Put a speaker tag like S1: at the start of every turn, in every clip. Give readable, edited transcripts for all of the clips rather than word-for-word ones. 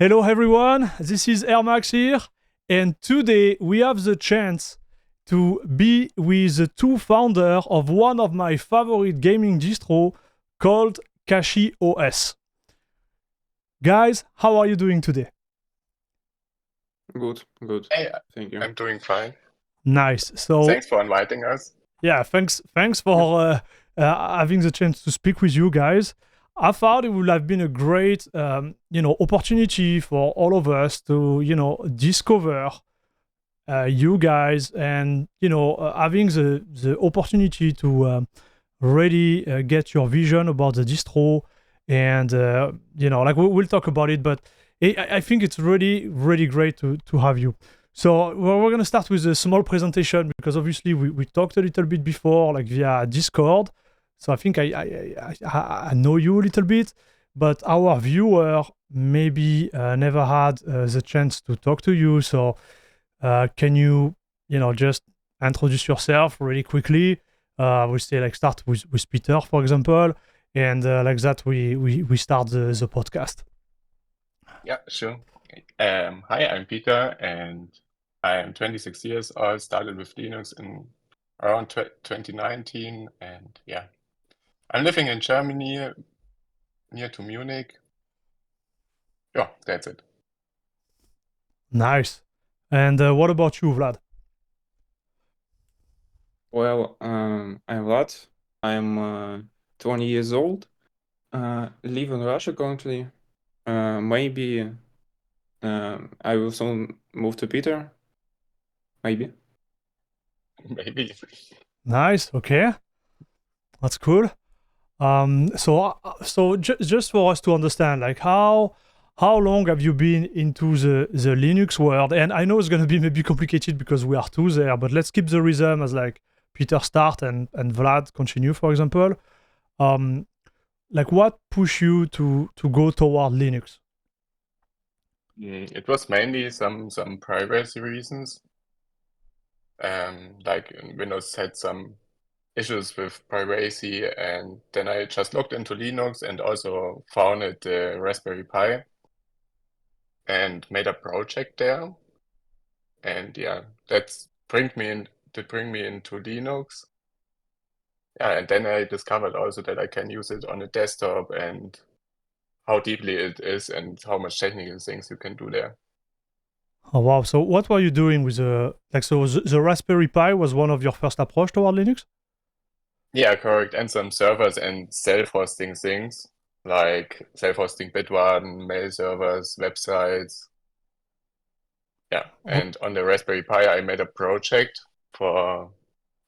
S1: Hello everyone, this is Ermax here, and today we have the chance to be with the two founders of one of my favorite gaming distro called CachyOS. Guys, how are you doing today?
S2: Good.
S3: Hey,
S2: Thank you.
S3: I'm doing fine.
S1: Nice. So
S3: Thanks for inviting us.
S1: yeah, thanks for having the chance to speak with you guys. I thought it would have been a great, opportunity for all of us to, discover you guys and, having the opportunity to really get your vision about the distro. And, we'll talk about it, but I think it's really, really great to have you. So we're going to start with a small presentation because obviously we talked a little bit before, like via Discord. So I think I know you a little bit, but our viewer maybe never had the chance to talk to you. So can you, just introduce yourself really quickly? We'll say like start with Peter, for example, and like that we start the podcast.
S3: Yeah, sure. Hi, I'm Peter, and I am 26 years old. Started with Linux in around 2019, and yeah, I'm living in Germany, near to Munich. Yeah, that's it.
S1: Nice. And what about you, Vlad?
S2: Well, I'm Vlad. I'm 20 years old. Live in Russia currently. Maybe I will soon move to Peter. Maybe.
S3: Maybe.
S1: Nice. Okay, that's cool. So just for us to understand, like how long have you been into the Linux world? And I know it's going to be maybe complicated because we are two there, but let's keep the rhythm as like Peter start and Vlad continue, for example. Like what pushed you to go toward Linux?
S3: It was mainly some privacy reasons. Like Windows had some issues with privacy, and then I just looked into Linux and also founded the Raspberry Pi and made a project there. And yeah, that's bring me into Linux. Yeah, and then I discovered also that I can use it on a desktop and how deeply it is and how much technical things you can do there.
S1: Oh wow! So what were you doing with the Raspberry Pi was one of your first approach toward Linux?
S3: Yeah, correct. And some servers and self-hosting things like self-hosting Bitwarden, mail servers, websites. Yeah, and on the Raspberry Pi, I made a project for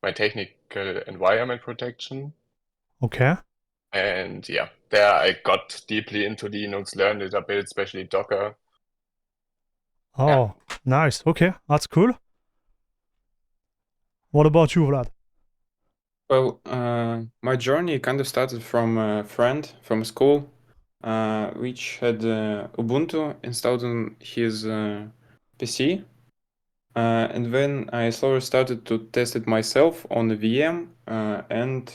S3: my technical environment protection.
S1: Okay.
S3: And yeah, there I got deeply into Linux, learned it a bit, especially Docker.
S1: Oh,
S3: Yeah.
S1: nice. Okay, that's cool. What about you, Vlad?
S2: Well, my journey kind of started from a friend from school, which had Ubuntu installed on his PC. And then I slowly started to test it myself on the VM, and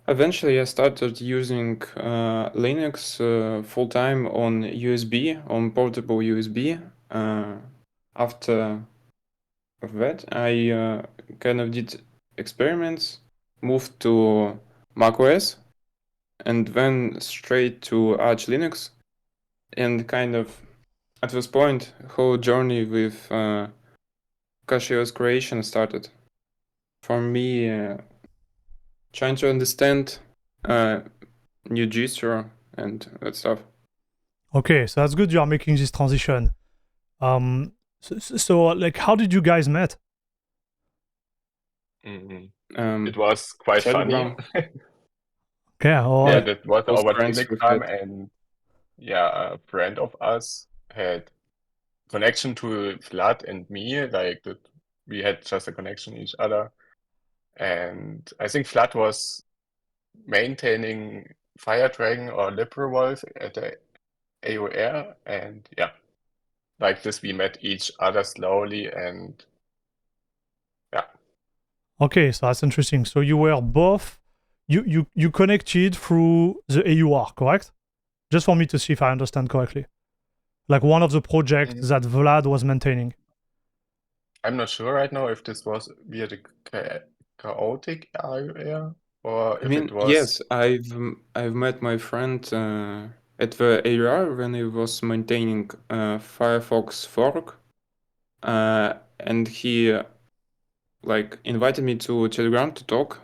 S2: eventually I started using Linux full-time on USB, on portable USB. After that, I kind of did experiments, moved to macOS, and then straight to Arch Linux. And kind of at this point, whole journey with CachyOS creation started. For me, trying to understand new gesture and that stuff.
S1: Okay, so that's good you are making this transition. So like, how did you guys met?
S3: It was quite
S2: Telegram.
S3: funny.
S1: Okay. Oh,
S3: Yeah, that was
S2: Close
S3: our
S2: friends with
S3: Telegram,
S2: that.
S3: and yeah, a friend of us had connection to Vlad and me, like that we had just a connection to each other. And I think Vlad was maintaining FireDragon or LibreWolf at the AOR, and yeah, like this we met each other slowly, and yeah.
S1: okay, so that's interesting. So you were both you connected through the AUR, correct? Just for me to see if I understand correctly. Like one of the projects that Vlad was maintaining.
S3: I'm not sure right now if this was via the chaotic area or
S2: I
S3: if
S2: mean,
S3: it was.
S2: yes, I've met my friend at the area when he was maintaining Firefox fork, and he like invited me to Telegram to talk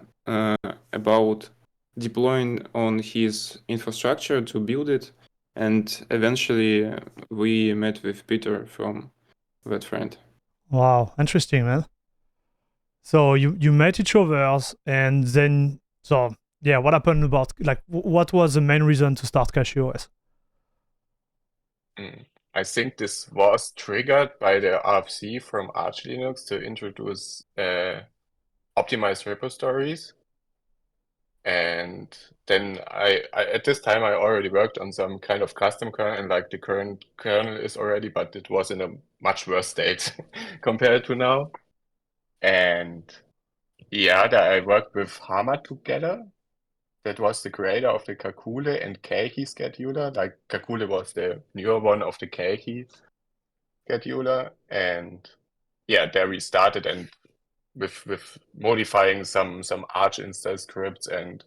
S2: about deploying on his infrastructure to build it, and eventually we met with Peter from that friend.
S1: Wow, interesting, man. So you met each other, and then so yeah, what happened about like what was the main reason to start CachyOS?
S3: I think this was triggered by the RFC from Arch Linux to introduce optimized repositories. And then I at this time I already worked on some kind of custom kernel, and like the current kernel is already, but it was in a much worse state compared to now. And yeah, I worked with Hama together. That was the creator of the Kakule and Cachy scheduler. Like Kakule was the newer one of the Cachy scheduler, and yeah, there we started and with modifying some Arch install scripts and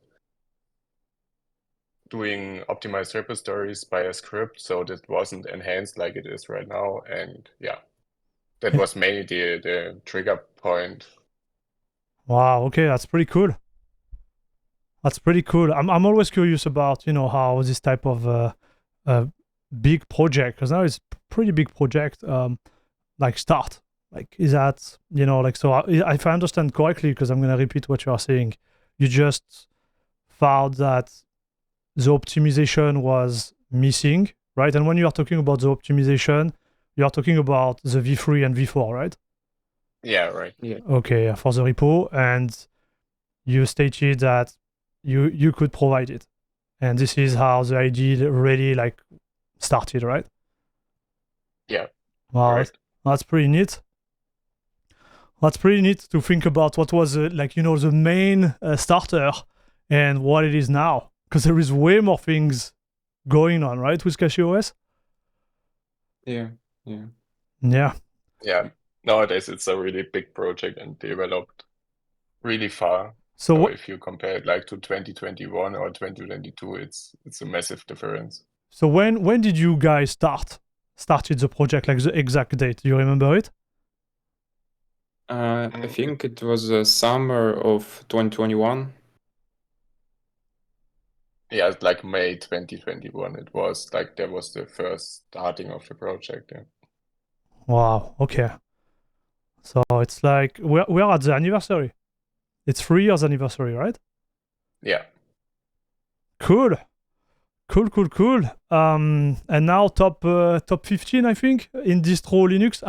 S3: doing optimized repositories by a script, so that wasn't enhanced like it is right now. And yeah, that was mainly the trigger point.
S1: Wow, okay, that's pretty cool. That's pretty cool. I'm always curious about how this type of big project, because now it's pretty big project, like start. Like is that like so if I understand correctly, because I'm gonna repeat what you are saying, you just found that the optimization was missing, right? And when you are talking about the optimization, you are talking about the v3 and v4, right?
S3: Yeah, right.
S2: Yeah.
S1: Okay, for the repo, and you stated that you could provide it, and this is how the idea really like started, right?
S3: Yeah.
S1: Wow,
S3: Correct.
S1: that's pretty neat. That's pretty neat to think about what was the main starter and what it is now, because there is way more things going on, right, with CachyOS.
S2: Yeah. Yeah.
S1: Yeah.
S3: Yeah. Nowadays it's a really big project and developed really far.
S1: So
S3: So
S1: what?
S3: if you compare it like to 2021 or 2022, it's a massive difference.
S1: So when did you guys started the project? Like the exact date? Do you remember it?
S2: I think it was summer of 2021.
S3: Yeah, it's like May 2021. It was like there was the first starting of the project. Yeah.
S1: Wow. Okay. So it's like we're at the anniversary. It's 3 years anniversary, right?
S3: Yeah.
S1: Cool. Cool. And now top 15, I think, in distro Linux.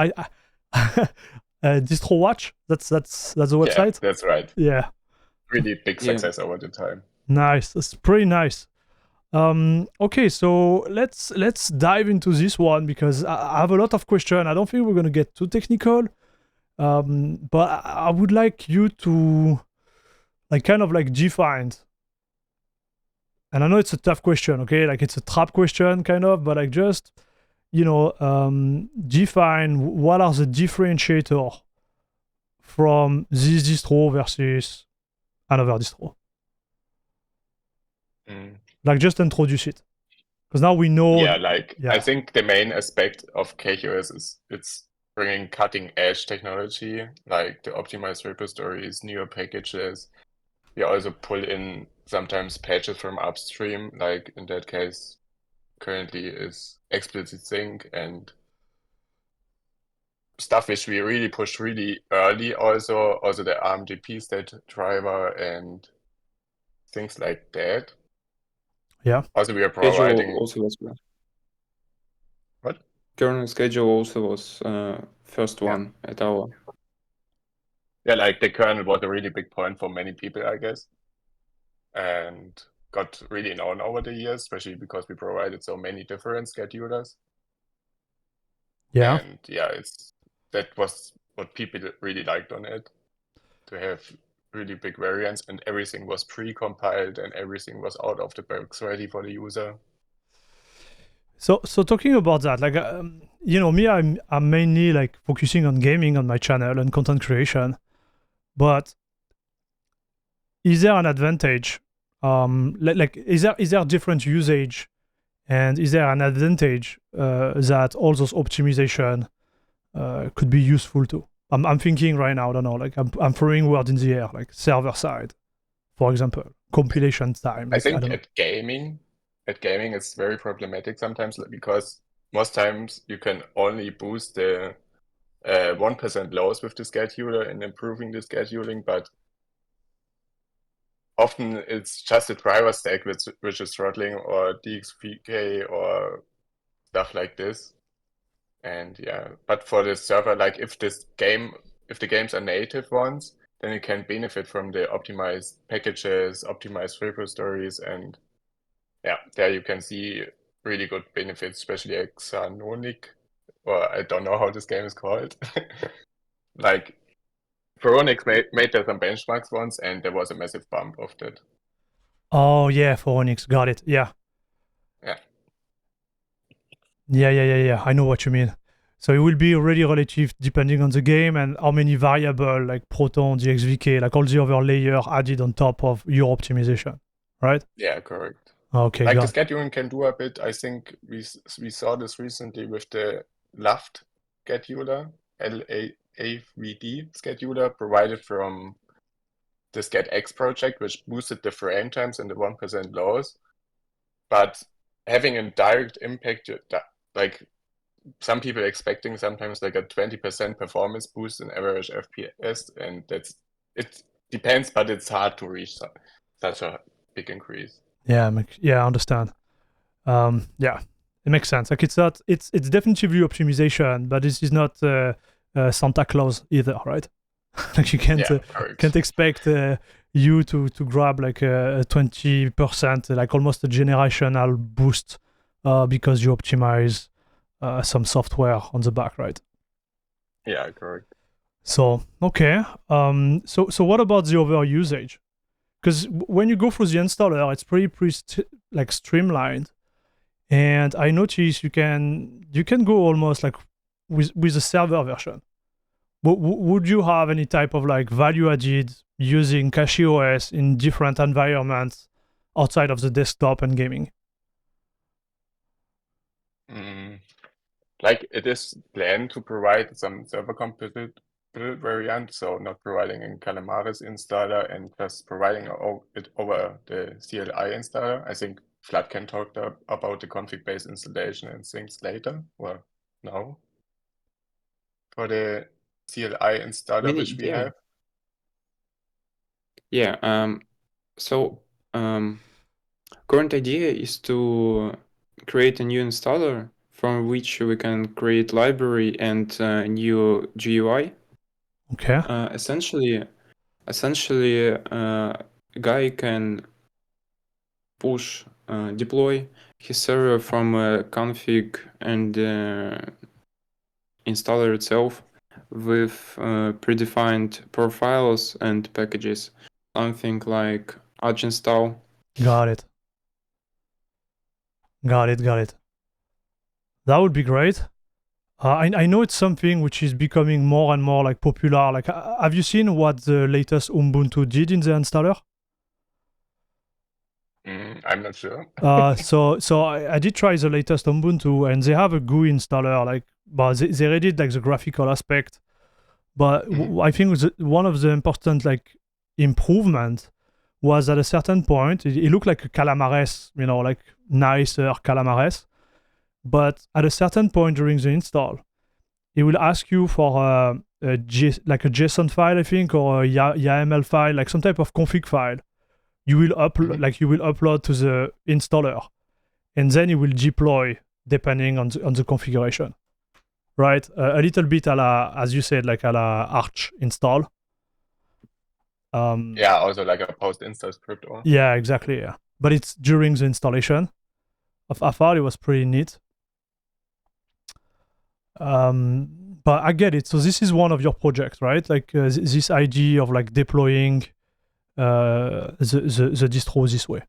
S1: Distro Watch. That's the website.
S3: Yeah, that's right.
S1: Yeah.
S3: Really big
S2: Yeah.
S3: success over the time.
S1: Nice. That's pretty nice. Okay, so let's dive into this one, because I have a lot of questions. I don't think we're gonna get too technical, but I would like you to like kind of like define. And I know it's a tough question, okay? Like it's a trap question, kind of, but like just define what are the differentiator from this distro versus another distro. Like just introduce it, because now we know.
S3: Yeah, like I think the main aspect of CachyOS is it's bringing cutting edge technology, like the optimized repositories, newer packages. We also pull in sometimes patches from upstream, like in that case, currently is explicit sync and stuff which we really pushed really early. Also the AMDP state driver and things like that.
S1: Yeah.
S3: Also, we are providing.
S2: Also was
S3: What?
S2: Kernel schedule also was first one at our.
S3: Yeah, like the kernel was a really big point for many people, I guess, and got really known over the years, especially because we provided so many different schedulers.
S1: Yeah.
S3: And yeah, that was what people really liked on it, to have really big variants, and everything was pre-compiled and everything was out of the box ready for the user.
S1: So talking about that, like me, I'm mainly like focusing on gaming on my channel and content creation, but is there an advantage? Like is there different usage, and is there an advantage that all those optimization could be useful to? I'm thinking right now, I don't know, like I'm throwing words in the air, like server side, for example, compilation time.
S3: I
S1: Like, I
S3: think
S1: don't know.
S3: at gaming it's very problematic sometimes because most times you can only boost the 1% lows with the scheduler and improving the scheduling, but often it's just a driver stack which is throttling, or DXVK or stuff like this. And yeah, but for the server, like if the games are native ones, then you can benefit from the optimized packages, optimized repositories, and yeah, there you can see really good benefits, especially Xanonic, or I don't know how this game is called. Like Veronix made there some benchmarks once, and there was a massive bump of that.
S1: Oh yeah, for Onyx, got it. Yeah.
S3: Yeah.
S1: Yeah. I know what you mean. So it will be really relative depending on the game and how many variable like Proton, DXVK, like all the other layer added on top of your optimization, right?
S3: Yeah, correct.
S1: Okay,
S3: Like the
S1: got it.
S3: scheduling can do a bit. I think we saw this recently with the LAFT scheduler, LAVD scheduler provided from the SCADX project, which boosted the frame times and the 1% lows. But having a direct impact, like some people expecting sometimes like a 20% performance boost in average FPS, and it depends, but it's hard to reach such a big increase.
S1: Yeah, I understand. Yeah, it makes sense. Like it's not, it's definitively optimization, but this is not Santa Claus either, right? Like you can't can't expect you to grab like a 20%, like almost a generational boost because you optimize some software on the back, right?
S3: Yeah, correct.
S1: So okay, so what about the other usage? Because when you go through the installer, it's pretty like streamlined, and I notice you can go almost like with a server version. Would you have any type of like value added using CachyOS in different environments outside of the desktop and gaming?
S3: Like it is planned to provide some server compatible variant, so not providing a Calamares installer and just providing it over the CLI installer. I think Vlad can talk about the config-based installation and things later. Well, no. For the CLI installer which we have.
S2: Yeah. So current idea is to create a new installer from which we can create library and new GUI.
S1: Okay.
S2: Essentially, guy can deploy his server from config and installer itself with predefined profiles and packages, something like install.
S1: Got it. That would be great. I know it's something which is becoming more and more like popular. Like, have you seen what the latest Ubuntu did in the installer?
S3: I'm not sure.
S1: So I did try the latest Ubuntu, and they have a GUI installer. Like, but they redid like the graphical aspect. But I think one of the important like improvement was at a certain point it looked like a Calamares, like nicer Calamares. But at a certain point during the install, it will ask you for like a JSON file, I think, or a YAML file, like some type of config file. You will upload to the installer, and then it will deploy depending on the configuration, right? A little bit as you said, like a la Arch install.
S3: Yeah, also like a post-install script.
S1: Yeah, exactly. Yeah, but it's during the installation. I thought it was pretty neat. But I get it. So this is one of your projects, right? Like this idea of like deploying the distro this way.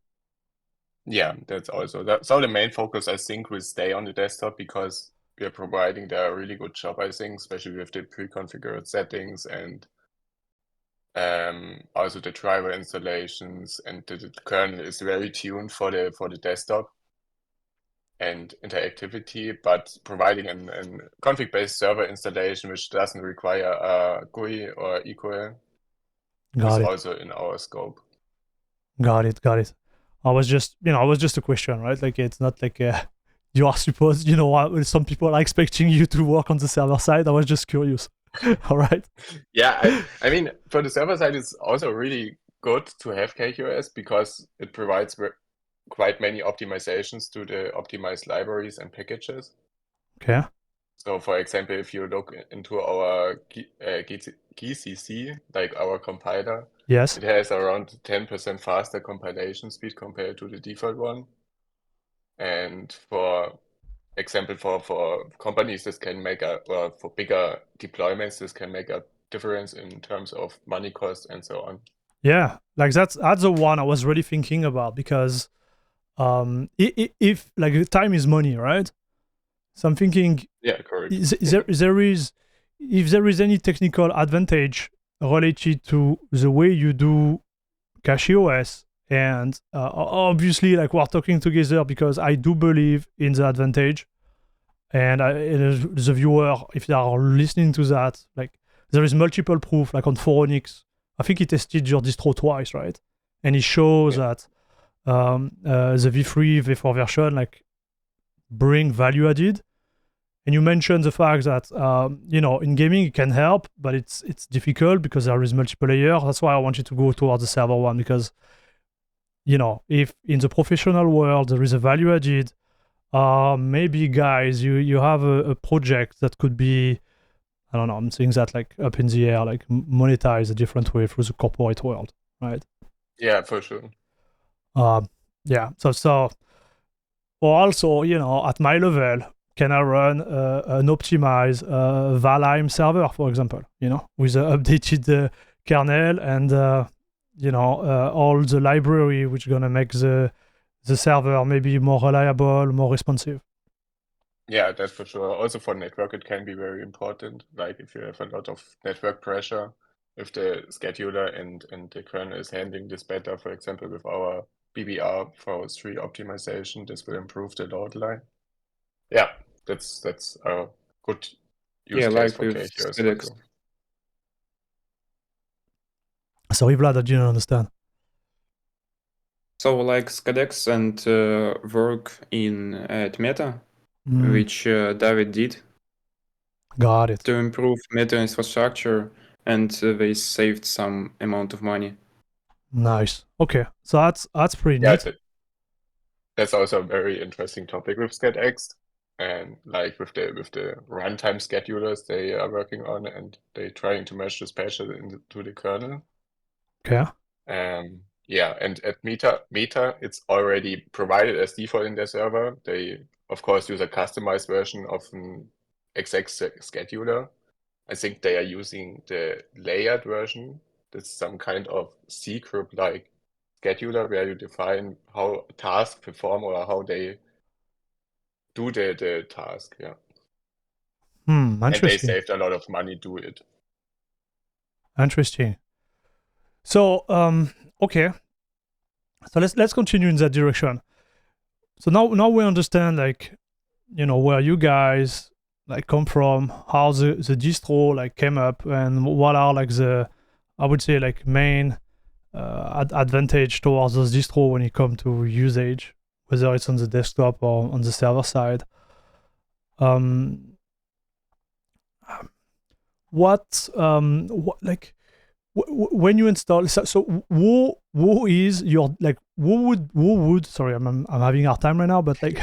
S3: Yeah, that's also that. So the main focus, I think, will stay on the desktop because we are providing the really good job, I think, especially with the pre-configured settings and also the driver installations, and the kernel is very tuned for the desktop and interactivity, but providing an config-based server installation which doesn't require a GUI or equal is also in our scope.
S1: Got it. I was just a question, right? Like, it's not like you are supposed, some people are expecting you to work on the server side. I was just curious. All right.
S3: Yeah, I mean, for the server side, it's also really good to have CachyOS because it provides quite many optimizations to the optimized libraries and packages.
S1: Okay.
S3: So, for example, if you look into our GCC, like our compiler,
S1: Yes.
S3: it has around 10% faster compilation speed compared to the default one. And for example, for companies, this can make or for bigger deployments, this can make a difference in terms of money cost and so on.
S1: Yeah, like that's the one I was really thinking about, because if like the time is money, right? So I'm thinking,
S3: Yeah, correct.
S1: if there is any technical advantage related to the way you do CachyOS, and obviously, like, we're talking together because I do believe in the advantage, and the viewer, if they are listening to that, like, there is multiple proof, like on Phoronix. I think he tested your distro twice, right? And he shows that the V3, V4 version, like, bring value added. And you mentioned the fact that in gaming it can help, but it's difficult because there is multiple layers. That's why I wanted to go towards the server one, because if in the professional world there is a value added, maybe, guys, you have a project that could be, I don't know, I'm saying that like up in the air, like monetize a different way through the corporate world, right?
S3: Yeah, for sure.
S1: Yeah. So, or also, at my level, can I run an optimized Valheim server, for example, with an updated kernel and, all the library, which gonna make the server maybe more reliable, more responsive.
S3: Yeah, that's for sure. Also for network, it can be very important. Like if you have a lot of network pressure, if the scheduler and the kernel is handling this better, for example, with our BBR403 optimization, this will improve the load line. Yeah, that's a good use case
S2: like
S3: for
S2: with
S3: CachyOS.
S2: ScaDex.
S1: Sorry, Vlad, I didn't understand.
S2: So like ScaDex and work at Meta, which David did.
S1: Got it.
S2: To improve Meta infrastructure, and they saved some amount of money.
S1: Nice. Okay, so that's pretty
S3: Yeah,
S1: neat.
S3: that's also a very interesting topic with ScaDex, and like with the runtime schedulers they are working on, and they're trying to merge the special into the kernel.
S1: Okay.
S3: Yeah, and at Meta, it's already provided as default in their server. They, of course, use a customized version of an exec scheduler. I think they are using the layered version. That's some kind of C group-like scheduler where you define how tasks perform or how they do the task. Yeah.
S1: Interesting.
S3: And they saved a lot of money to it.
S1: Interesting. So, okay. So let's continue in that direction. So now we understand, like, where you guys like come from, how the distro like came up, and what are like the, I would say, like, main advantage towards those distro when it comes to usage, whether it's on the desktop or on the server side. What like when you install, so who is your, like, who would sorry, I'm having a hard time right now, but like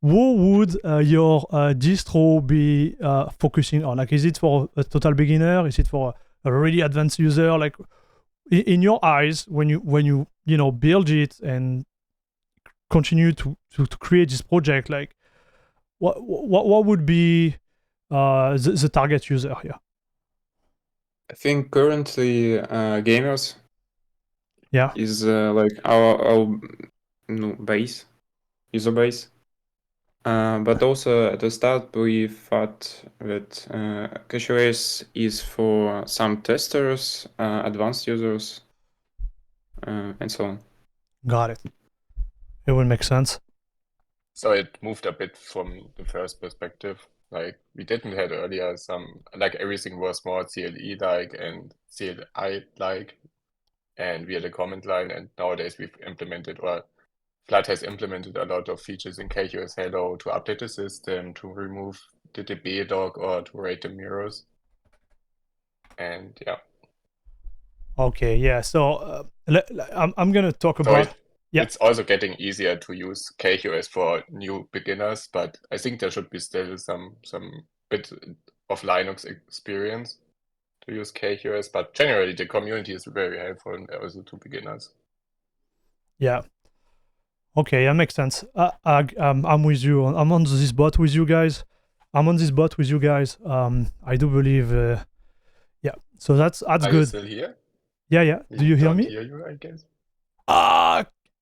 S1: who would your distro be focusing on? Like, is it for a total beginner? Is it for a really advanced user? Like, in your eyes, when you build it and continue to create this project, like, what would be the target user here?
S2: I think currently gamers
S1: Yeah.
S2: is like our user base. But also at the start, we thought that CachyOS is for some testers, advanced users, and so on.
S1: Got it. It would make sense.
S3: So it moved a bit from the first perspective. Like we didn't had earlier like everything was more CLE-like and CLI-like, and we had a command line, and nowadays we've implemented, or Vlad has implemented a lot of features in CachyOS Hello to update the system, to remove the DB dog, or to rate the mirrors. And yeah.
S1: Okay, yeah. So I'm gonna talk about.
S3: It's also getting easier to use CachyOS for new beginners, but I think there should be still some bit of Linux experience to use CachyOS. But generally, the community is very helpful and also to beginners.
S1: Yeah. Okay, that makes sense. I'm with you. I'm on this bot with you guys. I'm on this bot with you guys. I do believe. Yeah. So that's
S3: Are
S1: good.
S3: you still here?
S1: Yeah. Do you hear me?
S3: Hear you, I guess.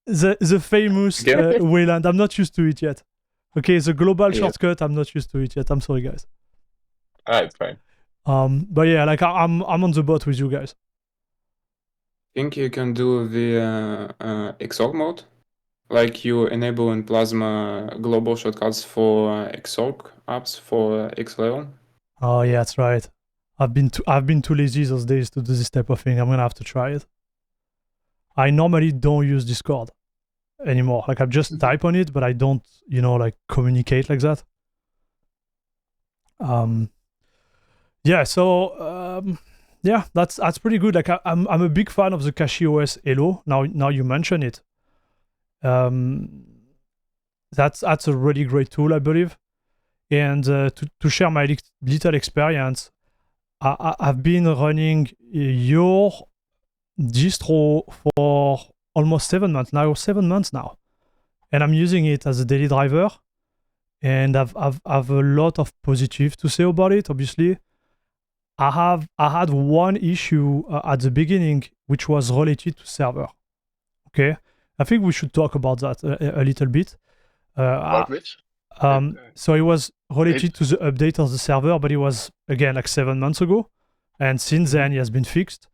S1: The famous Wayland. I'm not used to it yet. Okay, the global shortcut. I'm not used to it yet. I'm sorry, guys.
S3: It's fine.
S1: But yeah, like I'm on the bot with you guys.
S2: Think you can do the XOR mode, like you enable in Plasma global shortcuts for XOR apps for X11.
S1: Oh yeah, that's right. I've been too lazy those days to do this type of thing. I'm gonna have to try it. I normally don't use Discord anymore. Like I just type on it, but I don't, like communicate like that. Yeah. So yeah, that's pretty good. Like I'm a big fan of the CachyOS Hello. Now you mention it. That's a really great tool, I believe. And to share my little experience, I've been running your distro for almost 7 months now. 7 months now, and I'm using it as a daily driver. And I've a lot of positive to say about it. Obviously, I had one issue at the beginning, which was related to server. Okay, I think we should talk about that a little bit.
S3: About which?
S1: So it was related to the update of the server, but it was again like 7 months ago, and since then it has been fixed.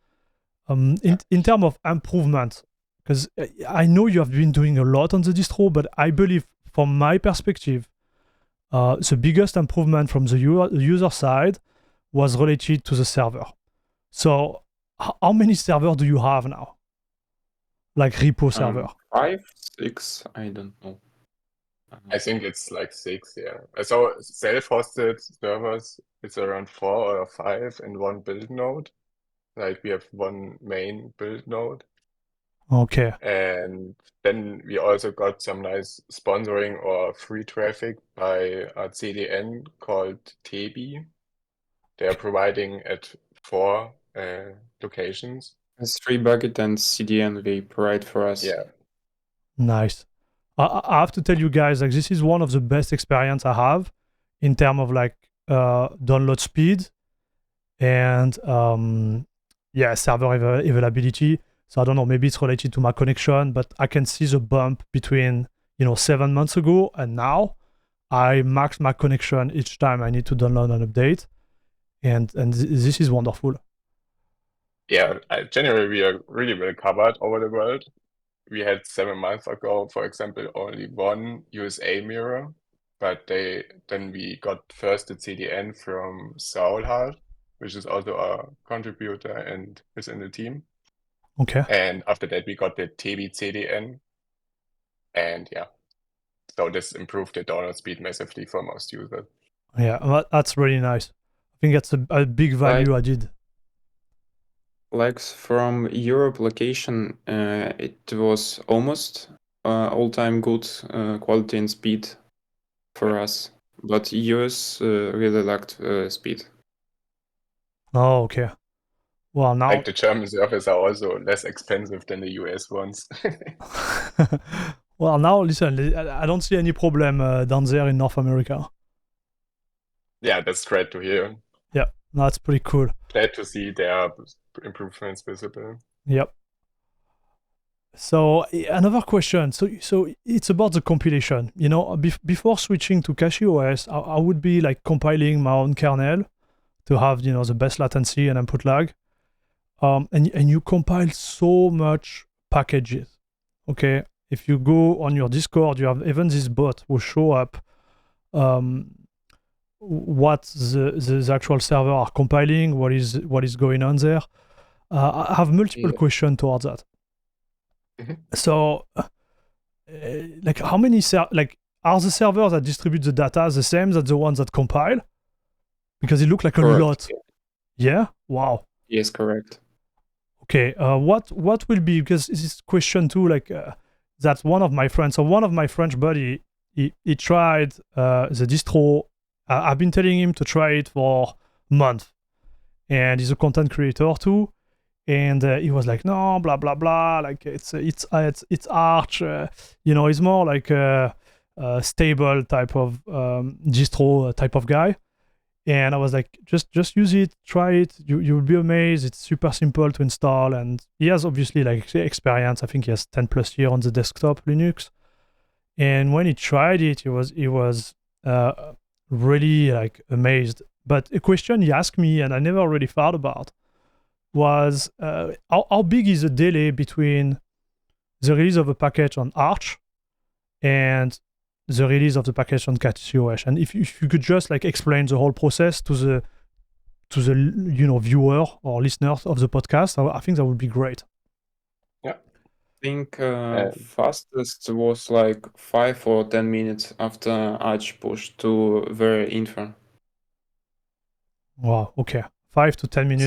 S1: In terms of improvement, because I know you have been doing a lot on the distro, but I believe from my perspective, the biggest improvement from the user side was related to the server. So how many servers do you have now? Like repo server?
S2: 5, 6, I don't know.
S3: I think it's like 6, yeah. So self-hosted servers, it's around 4 or 5 in one build node. Like we have one main build node.
S1: Okay.
S3: And then we also got some nice sponsoring or free traffic by a CDN called Tebi. They are providing at 4 locations.
S2: S3 bucket and CDN they provide for us.
S3: Yeah.
S1: Nice. I have to tell you guys, like this is one of the best experience I have in terms of like download speed and server availability. So I don't know, maybe it's related to my connection, but I can see the bump between 7 months ago and now. I max my connection each time I need to download an update, and this is wonderful.
S3: Yeah, generally we are really well covered over the world. We had 7 months ago, for example, only one USA mirror, but then we got first the CDN from Saul, which is also a contributor and is in the team.
S1: Okay.
S3: And after that, we got the TB CDN, and yeah, so this improved the download speed massively for most users.
S1: Yeah, that's really nice. I think that's a big value added.
S2: Like from Europe location, it was almost all-time good quality and speed for us, but US really lacked speed.
S1: Oh, okay. Well, now
S3: like the German servers are also less expensive than the US ones.
S1: Well, now listen, I don't see any problem down there in North America.
S3: Yeah, that's great to hear.
S1: Yeah, that's pretty cool.
S3: Glad to see there are improvements visible.
S1: Yep. So another question. So it's about the compilation. You know, before switching to CachyOS, I would be like compiling my own kernel to have, you know, the best latency and input lag. And you compile so much packages. Okay, if you go on your Discord, you have even this bot will show up what the actual server are compiling, what is going on there. I have multiple questions towards that. So, like, how many are the servers that distribute the data the same as the ones that compile? Because it looked like
S2: Correct.
S1: a lot. Yeah. Wow.
S2: Yes, correct.
S1: Okay. What will be, because this is question too, like that's one of my friends. So one of my French buddy, he tried the distro. I've been telling him to try it for a month, and he's a content creator too. And he was like, no, blah blah blah. Like it's Arch. You know, he's more like a stable type of distro type of guy. And I was like, just use it, try it. You will be amazed. It's super simple to install, and he has obviously like experience. I think he has 10 plus years on the desktop Linux. And when he tried it, he was really like amazed. But a question he asked me, and I never really thought about, was how big is the delay between the release of a package on Arch and the release of the package on CachyOS? And if you could just like explain the whole process to the you know, viewer or listeners of the podcast, I think that would be great.
S2: I think fastest was like 5 or 10 minutes after Arch push to very info.
S1: Wow. Okay. 5 to 10 minutes.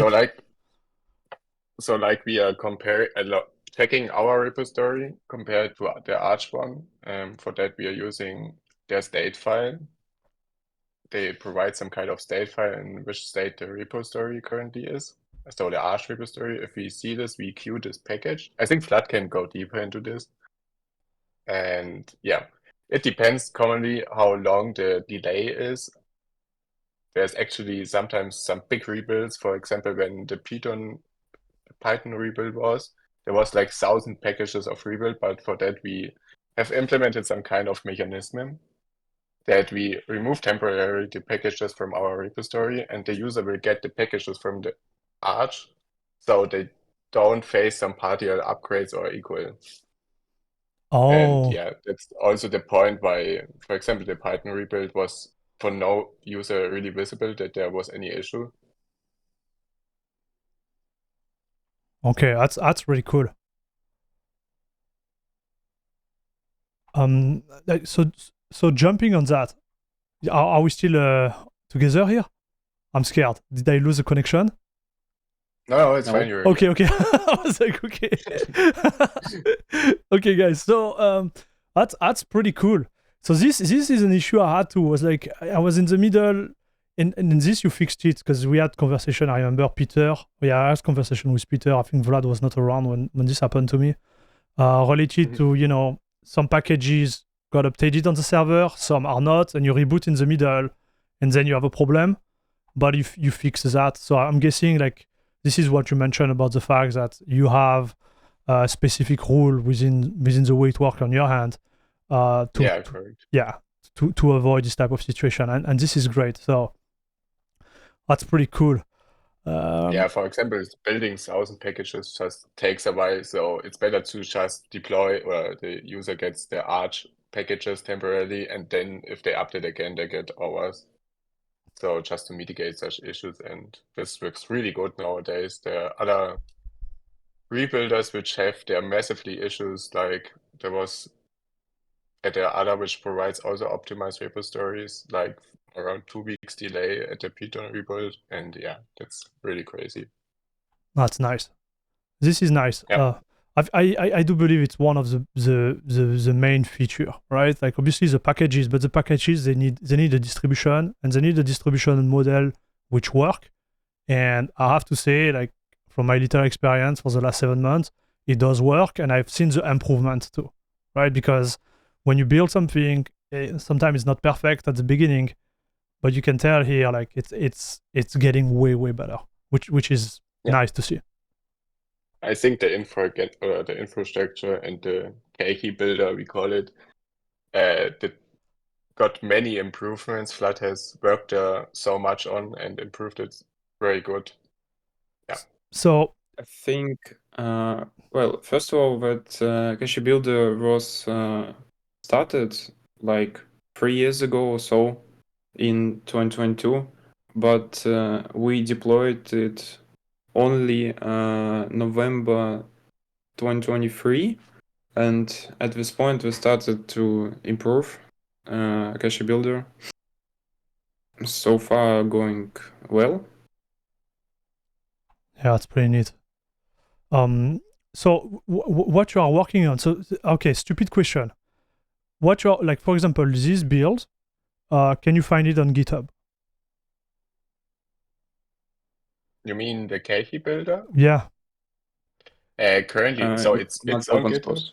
S3: So like we are checking our repository compared to the Arch one. For that we are using their state file. They provide some kind of state file in which state the repository currently is. So the Arch repository, if we see this, we queue this package. I think Vlad can go deeper into this. And yeah, it depends commonly how long the delay is. There's actually sometimes some big rebuilds. For example, when the Python rebuild there was like 1,000 packages of rebuild, but for that we have implemented some kind of mechanism that we remove temporarily the packages from our repository, and the user will get the packages from the Arch, so they don't face some partial upgrades or equal.
S1: Oh.
S3: And yeah, that's also the point why, for example, the Python rebuild was for no user really visible that there was any issue.
S1: Okay, that's really cool. So jumping on that, are we still together here? I'm scared. Did I lose the connection?
S3: No, it's
S2: No.
S3: fine. You're
S1: Okay. I was like, okay. Okay, guys. So that's pretty cool. So this is an issue I had too. Was like I was in the middle, and in this you fixed it because we had conversation. I remember Peter. I had conversation with Peter. I think Vlad was not around when this happened to me. Related to, you know, some packages got updated on the server, some are not, and you reboot in the middle, and then you have a problem. But if you fix that, so I'm guessing like this is what you mentioned about the fact that you have a specific rule within the way it works on your hand.
S3: correct.
S1: To avoid this type of situation, and this is great. So that's pretty cool.
S3: For example, building 1,000 packages just takes a while, so it's better to just deploy, or the user gets the Arch packages temporarily, and then if they update again, they get ours. So just to mitigate such issues, and this works really good nowadays. There are other rebuilders which have their massively issues, like there are other which provides also optimized repositories, like around 2 weeks delay at the Python rebuild, and yeah, that's really crazy.
S1: That's nice. This is nice.
S3: Yeah.
S1: I do believe it's one of the main feature, right? Like obviously the packages, but the packages they need a distribution, and they need a distribution model which work. And I have to say, like from my little experience for the last 7 months, it does work, and I've seen the improvement too, right? Because when you build something, sometimes it's not perfect at the beginning, but you can tell here like it's getting way better, which is nice to see.
S3: I think the the infrastructure and the Cachy builder, we call it, that got many improvements. Vlad has worked so much on and improved it very good. Yeah.
S1: So
S2: I think, well, first of all, that Cachy Builder was started like 3 years ago or so in 2022, but we deployed it only November 2023, and at this point we started to improve Cachy Builder. So far going well.
S1: yeah, it's pretty neat. So what you are working on? So okay, stupid question. What you're like, for example, this build, can you find it on GitHub?
S3: You mean the Cachy builder?
S1: Yeah.
S3: Currently, so
S2: It's not
S3: it's on
S2: open
S3: GitHub,
S2: source.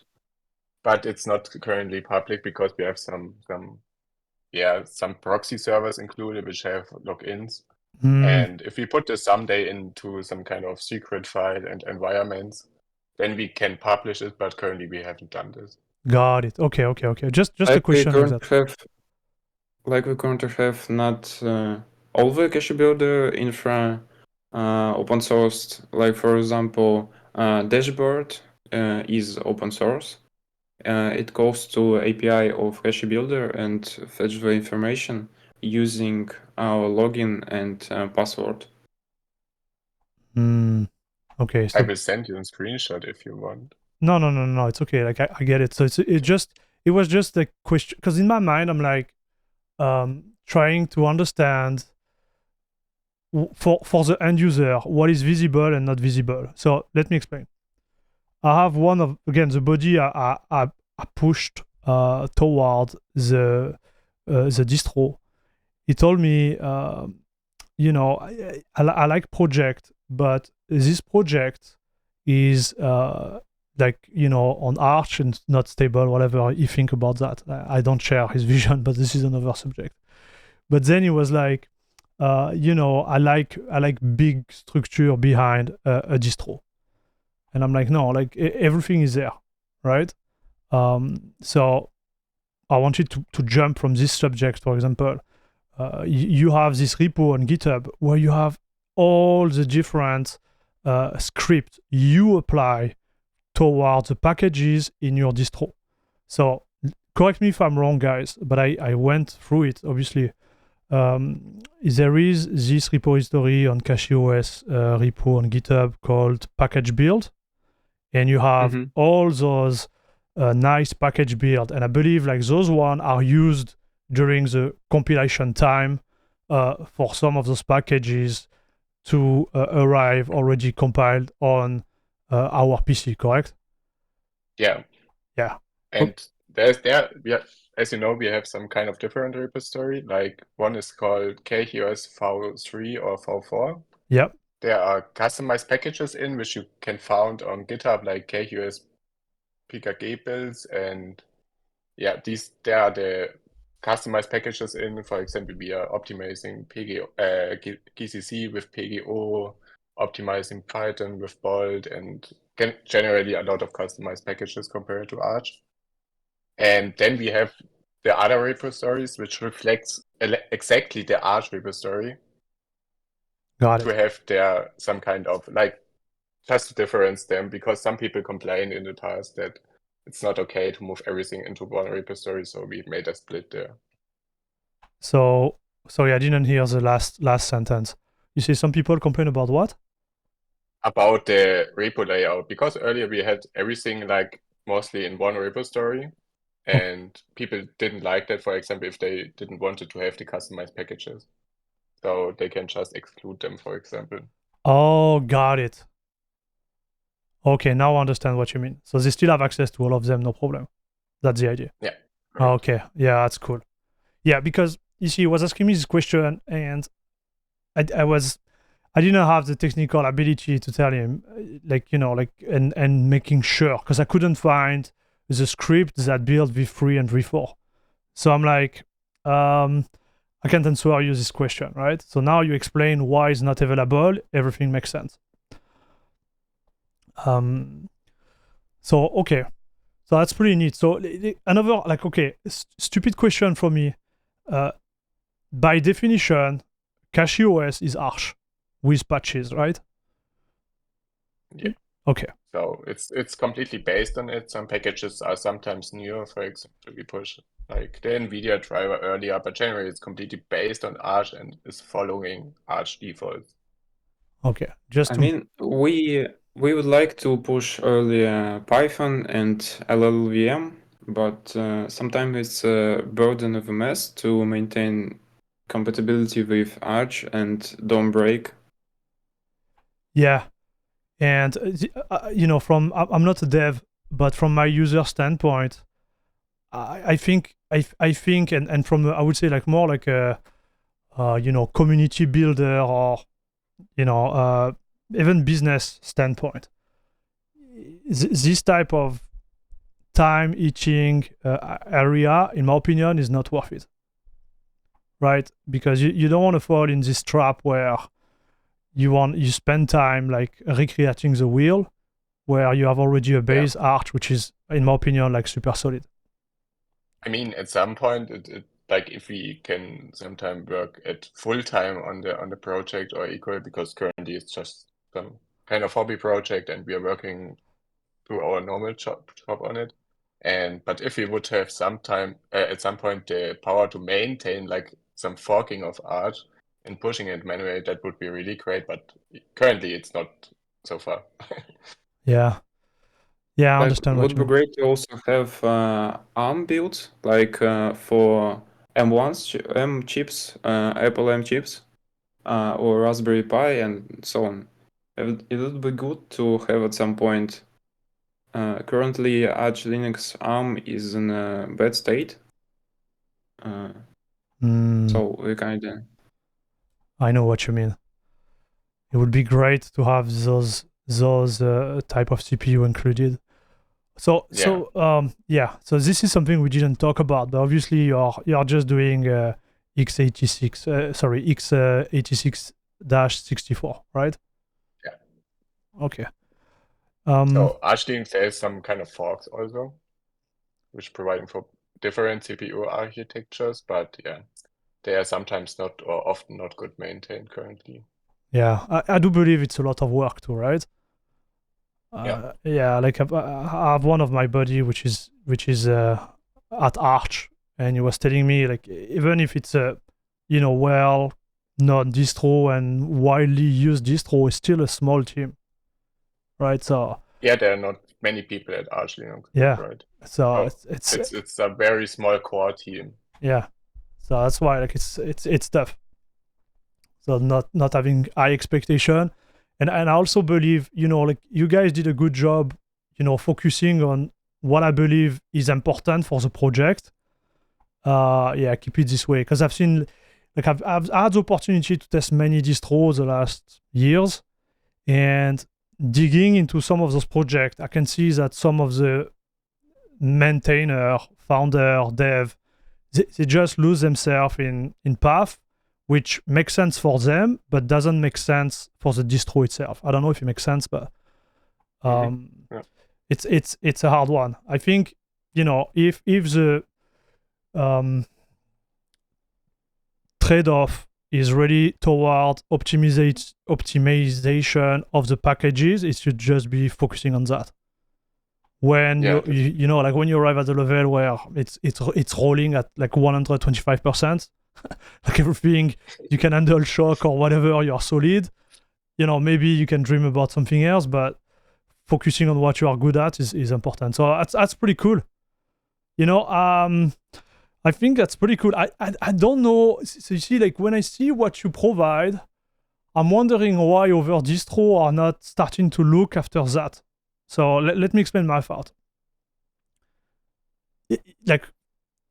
S3: but it's not currently public because we have some proxy servers included which have logins. And if we put this someday into some kind of secret file and environments, then we can publish it, but currently we haven't done this.
S1: Got it. Okay. Just a question like that.
S2: Like we currently have not all the Cachy Builder infra open sourced. Like for example, dashboard is open source. It goes to API of Cachy Builder and fetch the information using our login and password.
S1: Okay.
S3: I
S1: So
S3: will send you a screenshot if you want.
S1: no. It's okay. Like I get it. So it was just a question because in my mind I'm like trying to understand for the end user what is visible and not visible. So let me explain. I have one of again the body I pushed toward the distro. He told me, you know, I like project, but this project is like, you know, on Arch and not stable, whatever you think about that. I don't share his vision, but this is another subject. But then he was like, you know, I like big structure behind a distro. And I'm like, no, like everything is there, right? So I wanted to jump from this subject, for example. You have this repo on GitHub where you have all the different scripts you apply towards the packages in your distro. So correct me if I'm wrong, guys, but I went through it, obviously. There is this repository on CachyOS repo on GitHub called package build, and you have all those nice package build, and I believe like those one are used during the compilation time for some of those packages to arrive already compiled on our PC, correct?
S3: Yeah. And as you know, we have some kind of different repository. Like one is called CachyOS V3 or V4.
S1: Yep.
S3: There are customized packages in which you can find on GitHub, like CachyOS PKG builds, and there are the customized packages in. For example, we are optimizing GCC with PGO, optimizing Python with Bolt, and generally a lot of customized packages compared to Arch. And then we have the other repositories, which reflects exactly the Arch repository.
S1: Got it.
S3: To have there some kind of like just to difference them, because some people complain in the past that it's not okay to move everything into one repository, so we made a split there.
S1: So sorry, I didn't hear the last sentence. You say some people complain about what?
S3: About the repo layout, because earlier we had everything like mostly in one repository, and people didn't like that, for example, if they didn't want to have the customized packages. So they can just exclude them, for example.
S1: Oh, got it. Okay, now I understand what you mean. So they still have access to all of them, no problem. That's the idea.
S3: Yeah.
S1: Okay, yeah, that's cool. Yeah, because you see, he was asking me this question, and I didn't have the technical ability to tell him, like, you know, like, and making sure, because I couldn't find the script that built v3 and v4. So I'm like, I can't answer you this question, right? So now you explain why it's not available, everything makes sense. So okay, so that's pretty neat. So another like okay, stupid question for me. By definition, CachyOS is Arch with patches, right?
S3: Yeah.
S1: Okay.
S3: So it's completely based on it. Some packages are sometimes newer. For example, we push like the NVIDIA driver earlier, but generally it's completely based on Arch and is following Arch defaults.
S1: Okay. Just
S2: I
S1: to
S2: mean, we would like to push earlier Python and LLVM, but sometimes it's a burden of a mess to maintain compatibility with Arch and don't break.
S1: yeah. And you know, from I'm not a dev, but from my user standpoint, I think and from I would say like more like a you know, community builder or you know even business standpoint, this type of time eating area, in my opinion, is not worth it, right? Because you don't want to fall in this trap where you spend time like recreating the wheel where you have already a base Arch, which is, in my opinion, like super solid.
S3: I mean, at some point, it like if we can sometime work at full time on the project or equal, because currently it's just some kind of hobby project and we are working through our normal job on it. But if we would have some time at some point the power to maintain like some forking of Arch and pushing it manually, that would be really great. But currently it's not so far.
S1: Yeah, I
S2: Like,
S1: understand what
S2: would
S1: you
S2: be
S1: mean.
S2: great to also have ARM builds, like for M chips, Apple M chips, or Raspberry Pi, and so on. It would be good to have at some point. Currently, Arch Linux ARM is in a bad state. So we kind of.
S1: I know what you mean. It would be great to have those type of CPU included. So so this is something we didn't talk about, but obviously you're just doing x86 x86-64, right?
S3: Yeah.
S1: Okay.
S3: So Arch Linux has some kind of forks also, which providing for different CPU architectures, but yeah, they are sometimes not or often not good maintained currently.
S1: Yeah, I do believe it's a lot of work too, right? Yeah, like I have one of my buddy which is at Arch, and he was telling me like even if it's a you know well known distro and widely used distro, it's still a small team, right? So
S3: yeah, there are not many people at Arch Linux,
S1: yeah,
S3: right?
S1: so
S3: It's a very small core team.
S1: yeah, so that's why like it's tough. So not having high expectation, and I also believe you know like you guys did a good job, you know, focusing on what I believe is important for the project. Yeah, keep it this way because I've seen like I've had the opportunity to test many distros the last years, and digging into some of those projects, I can see that some of the maintainer, founder, dev, they just lose themselves in path, which makes sense for them, but doesn't make sense for the distro itself. I don't know if it makes sense, but
S3: Yeah.
S1: it's a hard one. I think you know if the trade-off is really toward optimization of the packages, it should just be focusing on that. When you know like when you arrive at the level where it's rolling at like 125%, like everything you can handle shock or whatever, you're solid, you know, maybe you can dream about something else, but focusing on what you are good at is important. So that's pretty cool, you know. I think that's pretty cool. I don't know, so you see like when I see what you provide, I'm wondering why other distro are not starting to look after that. So let me explain my thought. Like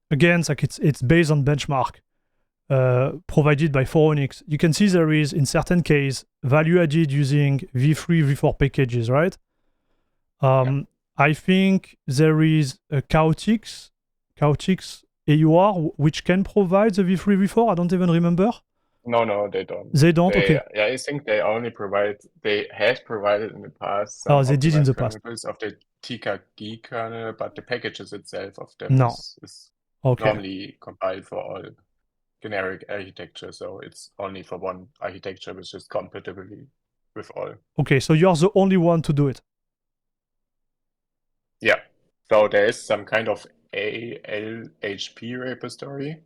S1: again, it's like it's based on benchmark provided by Phoronix. You can see there is in certain case value added using v3, v4 packages, right? I think there is a Chaotix AUR which can provide the v3, v4. I don't even remember.
S3: No, they don't.
S1: They don't? Okay.
S3: Yeah, I think they had provided in the past some
S1: Oh, they did in
S3: optimized
S1: the
S3: kernel
S1: past.
S3: builds of the TKG kernel, but the packages itself of them
S1: No.
S3: is
S1: Okay.
S3: normally compiled for all generic architecture, so it's only for one architecture which is compatible with all.
S1: Okay, so you're the only one to do it.
S3: Yeah. So there is some kind of ALHP repository,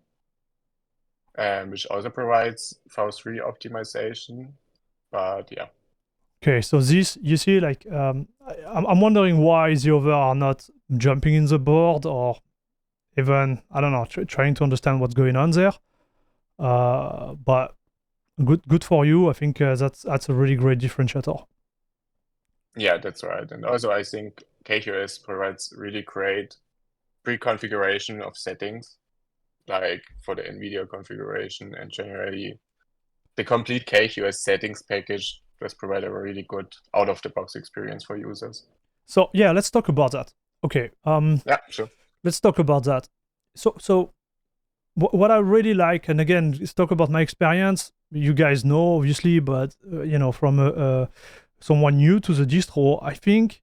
S3: which also provides V3 optimization, but yeah.
S1: Okay, so this, you see, like, I'm wondering why the other are not jumping in the board or even, I don't know, trying to understand what's going on there. But good for you. I think that's a really great differentiator.
S3: Yeah, that's right. And also I think CachyOS provides really great pre-configuration of settings, like for the NVIDIA configuration, and generally the complete CachyOS settings package does provide a really good out-of-the-box experience for users.
S1: So yeah, let's talk about that. Okay.
S3: Yeah, sure.
S1: Let's talk about that. So what I really like, and again, let's talk about my experience. You guys know, obviously, but from someone new to the distro, I think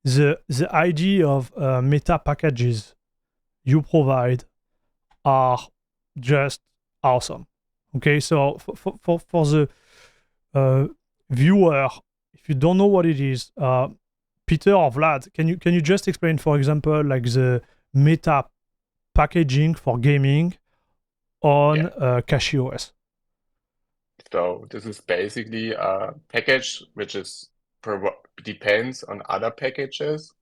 S1: the idea of meta packages you provide are just awesome. Okay, so for the viewer, if you don't know what it is, Peter or Vlad, can you just explain, for example, like the meta packaging for gaming on CachyOS?
S3: So this is basically a package which is depends on other packages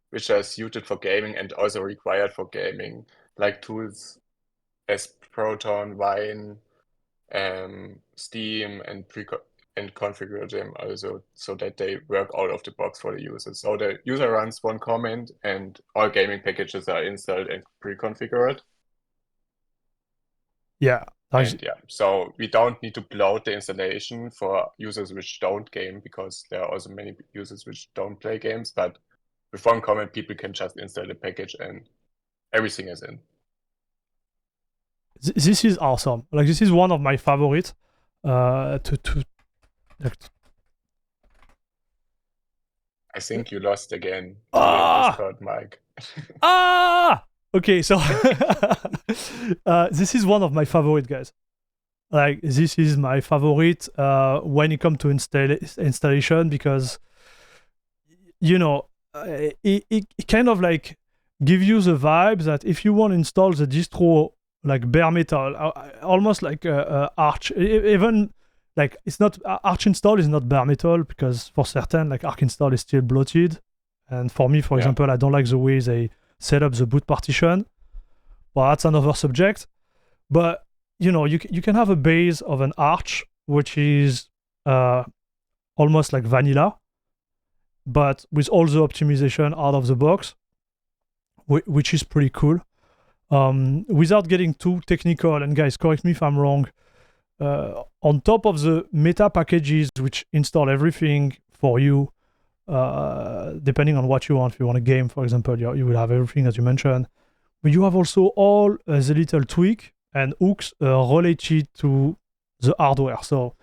S3: which are suited for gaming and also required for gaming, like tools as Proton, Wine, Steam, and configure them also so that they work out of the box for the user. So the user runs one command and all gaming packages are installed and pre-configured.
S1: Yeah.
S3: And yeah, so we don't need to load the installation for users which don't game, because there are also many users which don't play games, but with one command people can just install the package and everything is in.
S1: This is awesome. Like, this is one of my favorites. I
S3: think you lost again the Discord mic.
S1: Okay, so this is one of my favorite, guys. Like, this is my favorite when it comes to installation, because it kind of like give you the vibe that if you want to install the distro like bare metal, almost like Arch, even like it's not Arch install is not bare metal, because for certain like Arch install is still bloated, and for me, for example, I don't like the way they set up the boot partition, but that's another subject. But you can have a base of an Arch which is almost like vanilla, but with all the optimization out of the box, which is pretty cool. Without getting too technical, and guys, correct me if I'm wrong, on top of the meta packages which install everything for you, depending on what you want, if you want a game, for example, you will have everything as you mentioned, but you have also all the little tweak and hooks related to the hardware. So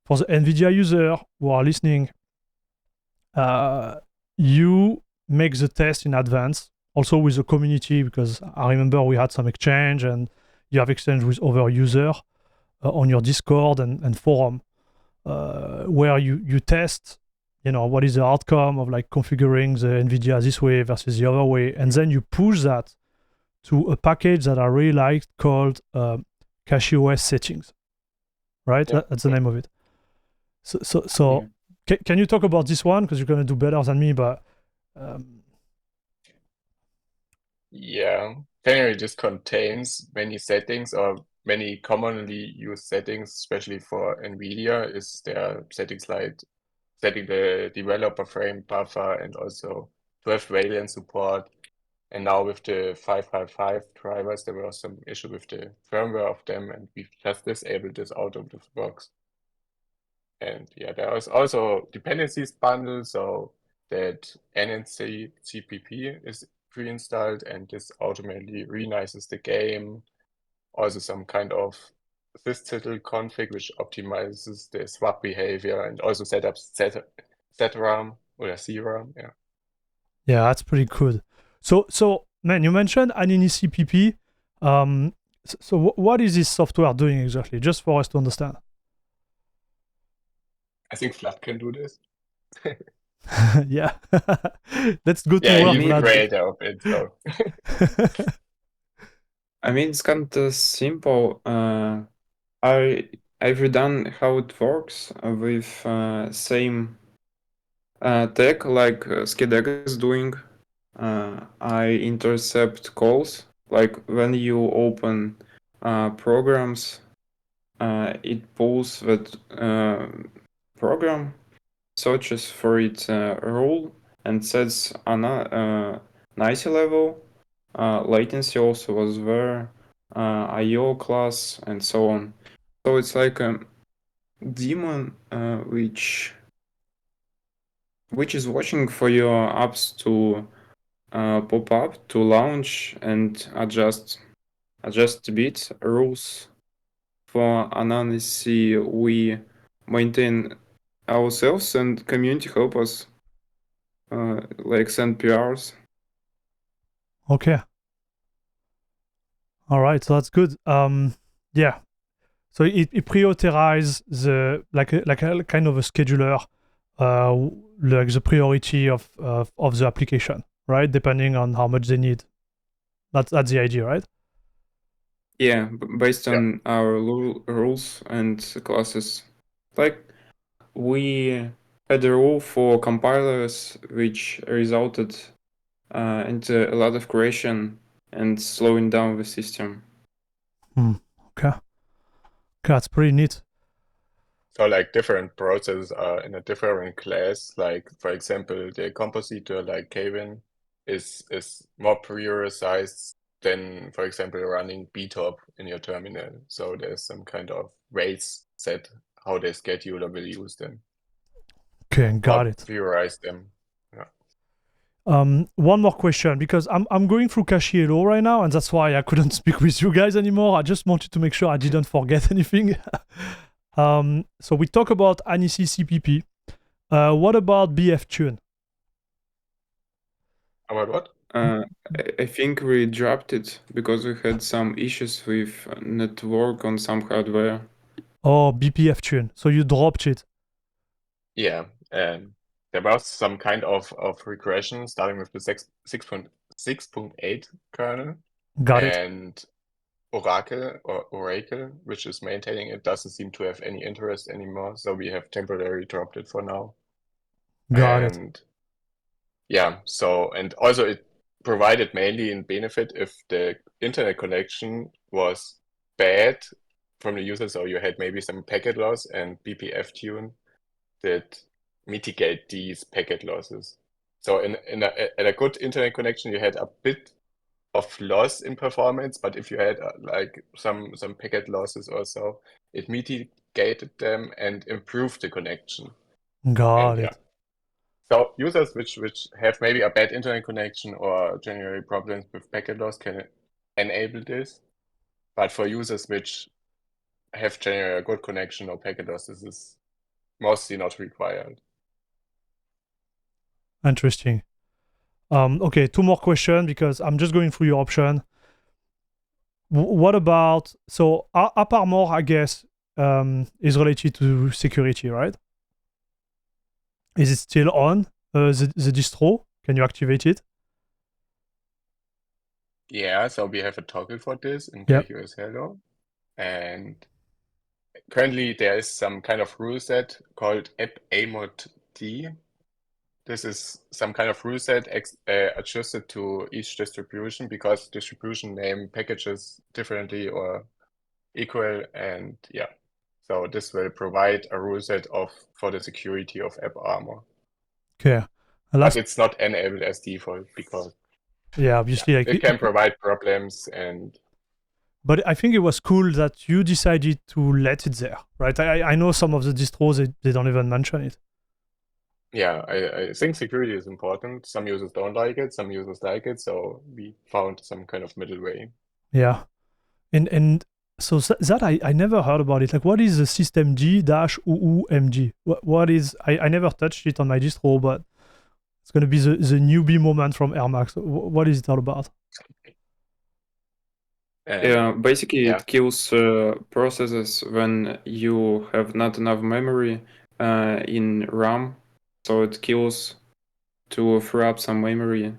S1: for the NVIDIA user who are listening, you make the test in advance, also with the community, because I remember we had some exchange, and you have exchange with other users on your Discord and forum, where you test, what is the outcome of like configuring the NVIDIA this way versus the other way, and then you push that to a package that I really liked called CachyOS settings, right?
S3: Yeah.
S1: That's the name of it. So can you talk about this one, because you're going to do better than me, but
S3: yeah, generally this contains many settings, or many commonly used settings, especially for NVIDIA, is there settings like setting the developer frame buffer, and also to have variant support. And now with the 555 drivers, there was some issue with the firmware of them, and we've just disabled this out of the box. And yeah, there is also dependencies bundle, so that NNC CPP is pre-installed, and this automatically renices the game. Also some kind of sysctl config, which optimizes the swap behavior and also setups ZRAM or CRAM. Yeah.
S1: Yeah, that's pretty good. So man, you mentioned Anini CPP. So what is this software doing exactly? Just for us to understand.
S3: I think Vlad can do this.
S1: Yeah, that's good to
S3: Yeah,
S1: work,
S3: he's the
S1: Vlad.
S3: creator of it. So
S2: I mean, it's kind of simple. I've redone how it works with same tag like Skedeg is doing. I intercept calls. Like when you open programs, it pulls that program, searches for its rule, and sets a nice level. Latency also was there, IO class, and so on. So it's like a daemon which is watching for your apps to pop up, to launch, and adjust a bit. Rules for analysis we maintain ourselves, and community help us, like send PRs.
S1: Okay. All right, so that's good. Yeah. So it prioritizes the like a kind of a scheduler, like the priority of the application, right? Depending on how much they need. That's the idea, right?
S2: Yeah, based on our rules and classes. Like we had a rule for compilers which resulted into a lot of creation and slowing down the system.
S1: Okay. That's pretty neat.
S3: So like different processes are in a different class. Like for example, the compositor like Kevin is more prioritized than, for example, running btop in your terminal. So there's some kind of rates set how the scheduler will use them.
S1: Okay, got it.
S3: Prioritize them. Yeah.
S1: One more question, because I'm going through CachyOS right now, and that's why I couldn't speak with you guys anymore. I just wanted to make sure I didn't forget anything. So we talk about Anisi CPP. What about BFTune?
S3: About what?
S2: I think we dropped it because we had some issues with network on some hardware.
S1: Oh, BPFTune. So you dropped it.
S3: Yeah, and there was some kind of regression starting with the 6.8 kernel.
S1: Got it.
S3: And Oracle, which is maintaining it, doesn't seem to have any interest anymore. So we have temporarily dropped it for now.
S1: Got it.
S3: And yeah, so, and also it provided mainly in benefit if the internet connection was bad from the user. So you had maybe some packet loss, and BPFTune that mitigate these packet losses. So in a good internet connection, you had a bit of loss in performance, but if you had like some packet losses or so, it mitigated them and improved the connection.
S1: Got
S3: And
S1: it.
S3: so users which have maybe a bad internet connection or generally problems with packet loss can enable this. But for users which have generally a good connection or packet loss, this is mostly not required.
S1: Interesting. Okay, two more questions because I'm just going through your option. What about, so app armor, I guess, is related to security, right? Is it still on the distro? Can you activate it?
S3: Yeah, so we have a toggle for this in
S1: Yep.
S3: CachyOS Hello. And currently there is some kind of rule set called app-amod-d. This is some kind of rule set adjusted to each distribution because distribution name packages differently or equal. And yeah, so this will provide a rule set for the security of AppArmor.
S1: Okay.
S3: But it's not enabled as default because
S1: obviously, like
S3: it can provide problems. And
S1: but I think it was cool that you decided to let it there, right? I know some of the distros they don't even mention it.
S3: yeah, I think security is important. Some users don't like it, some users like it, so we found some kind of middle way.
S1: Yeah. And So that I never heard about it. Like, what is the systemd-uumg? What is I never touched it on my distro, but it's gonna be the newbie moment from Air Max. What is it all about?
S2: Yeah, basically
S3: yeah.
S2: it kills processes when you have not enough memory in RAM, so it kills to free up some memory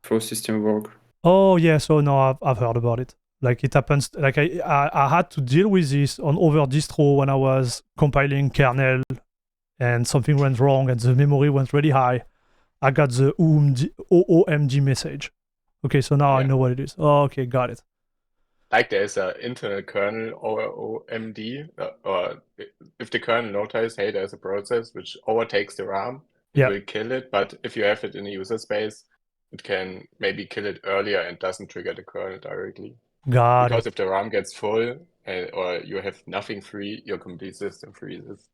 S2: for system work.
S1: Oh yeah, so no, I've heard about it. Like it happens. Like I had to deal with this on other distro when I was compiling kernel, and something went wrong and the memory went really high. I got the OOMG message. Okay, so now I know what it is. Oh, okay, got it.
S3: Like there's an internal kernel OOMD, or if the kernel notices, hey, there's a process which overtakes the RAM, it will kill it. But if you have it in a user space, it can maybe kill it earlier and doesn't trigger the kernel directly. Because if the RAM gets full or you have nothing free, your complete system freezes.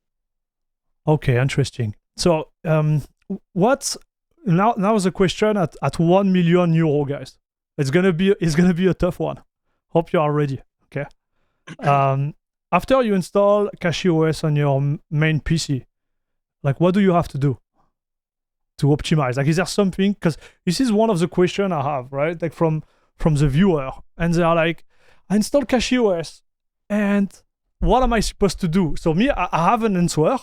S1: Okay, interesting. So what's now the question at €1 million, guys. It's gonna be a tough one. Hope you are ready. Okay. After you install CachyOS on your main PC, like what do you have to do to optimize? Like, is there something? Because this is one of the questions I have, right? Like from the viewer, and they are like, I installed CachyOS, and what am I supposed to do? So me, I have an answer,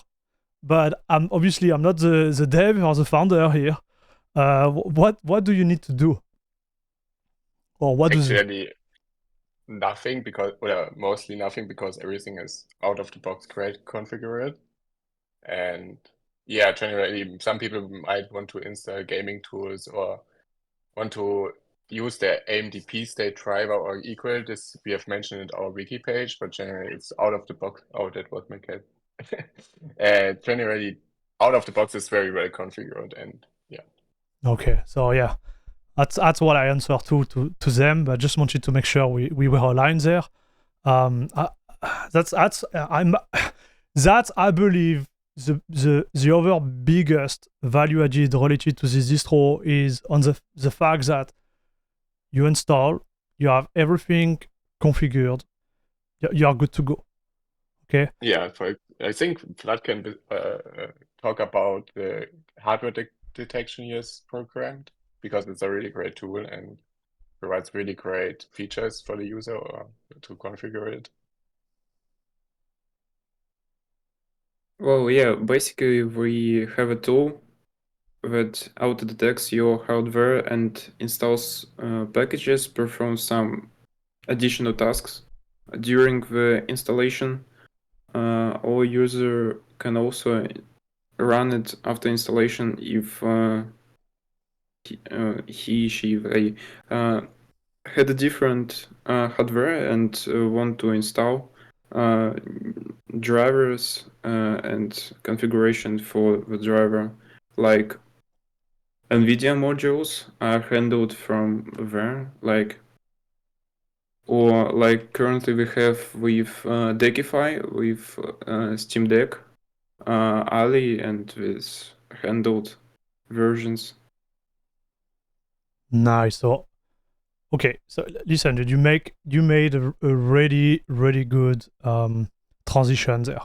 S1: but I'm not the dev or the founder here. What do you need to do? Or what does
S3: Actually, nothing, because, well, mostly nothing, because everything is out of the box configured. And yeah, generally, some people might want to install gaming tools or want to use the AMDP state driver or equal. This we have mentioned in our wiki page, but generally it's out of the box. Oh, that was my cat. Generally, out of the box is very well configured, and yeah.
S1: Okay, so yeah, that's what I answered to them, but just wanted to make sure we were aligned there. That's I believe the other biggest value added related to this distro is on the fact that you install, you have everything configured, you are good to go. Okay.
S3: Yeah, I think Vlad can talk about the hardware detection he has programmed, because it's a really great tool and provides really great features for the user or to configure it.
S2: Well, yeah, basically we have a tool that auto-detects your hardware and installs packages, performs some additional tasks. During the installation, our user can also run it after installation if they had a different hardware and want to install drivers and configuration for the driver, like NVIDIA modules are handled from there, or like currently we have with Deckify, with Steam Deck, Ali, and with handled versions.
S1: Nice. So okay, so listen, you made a really good transition there.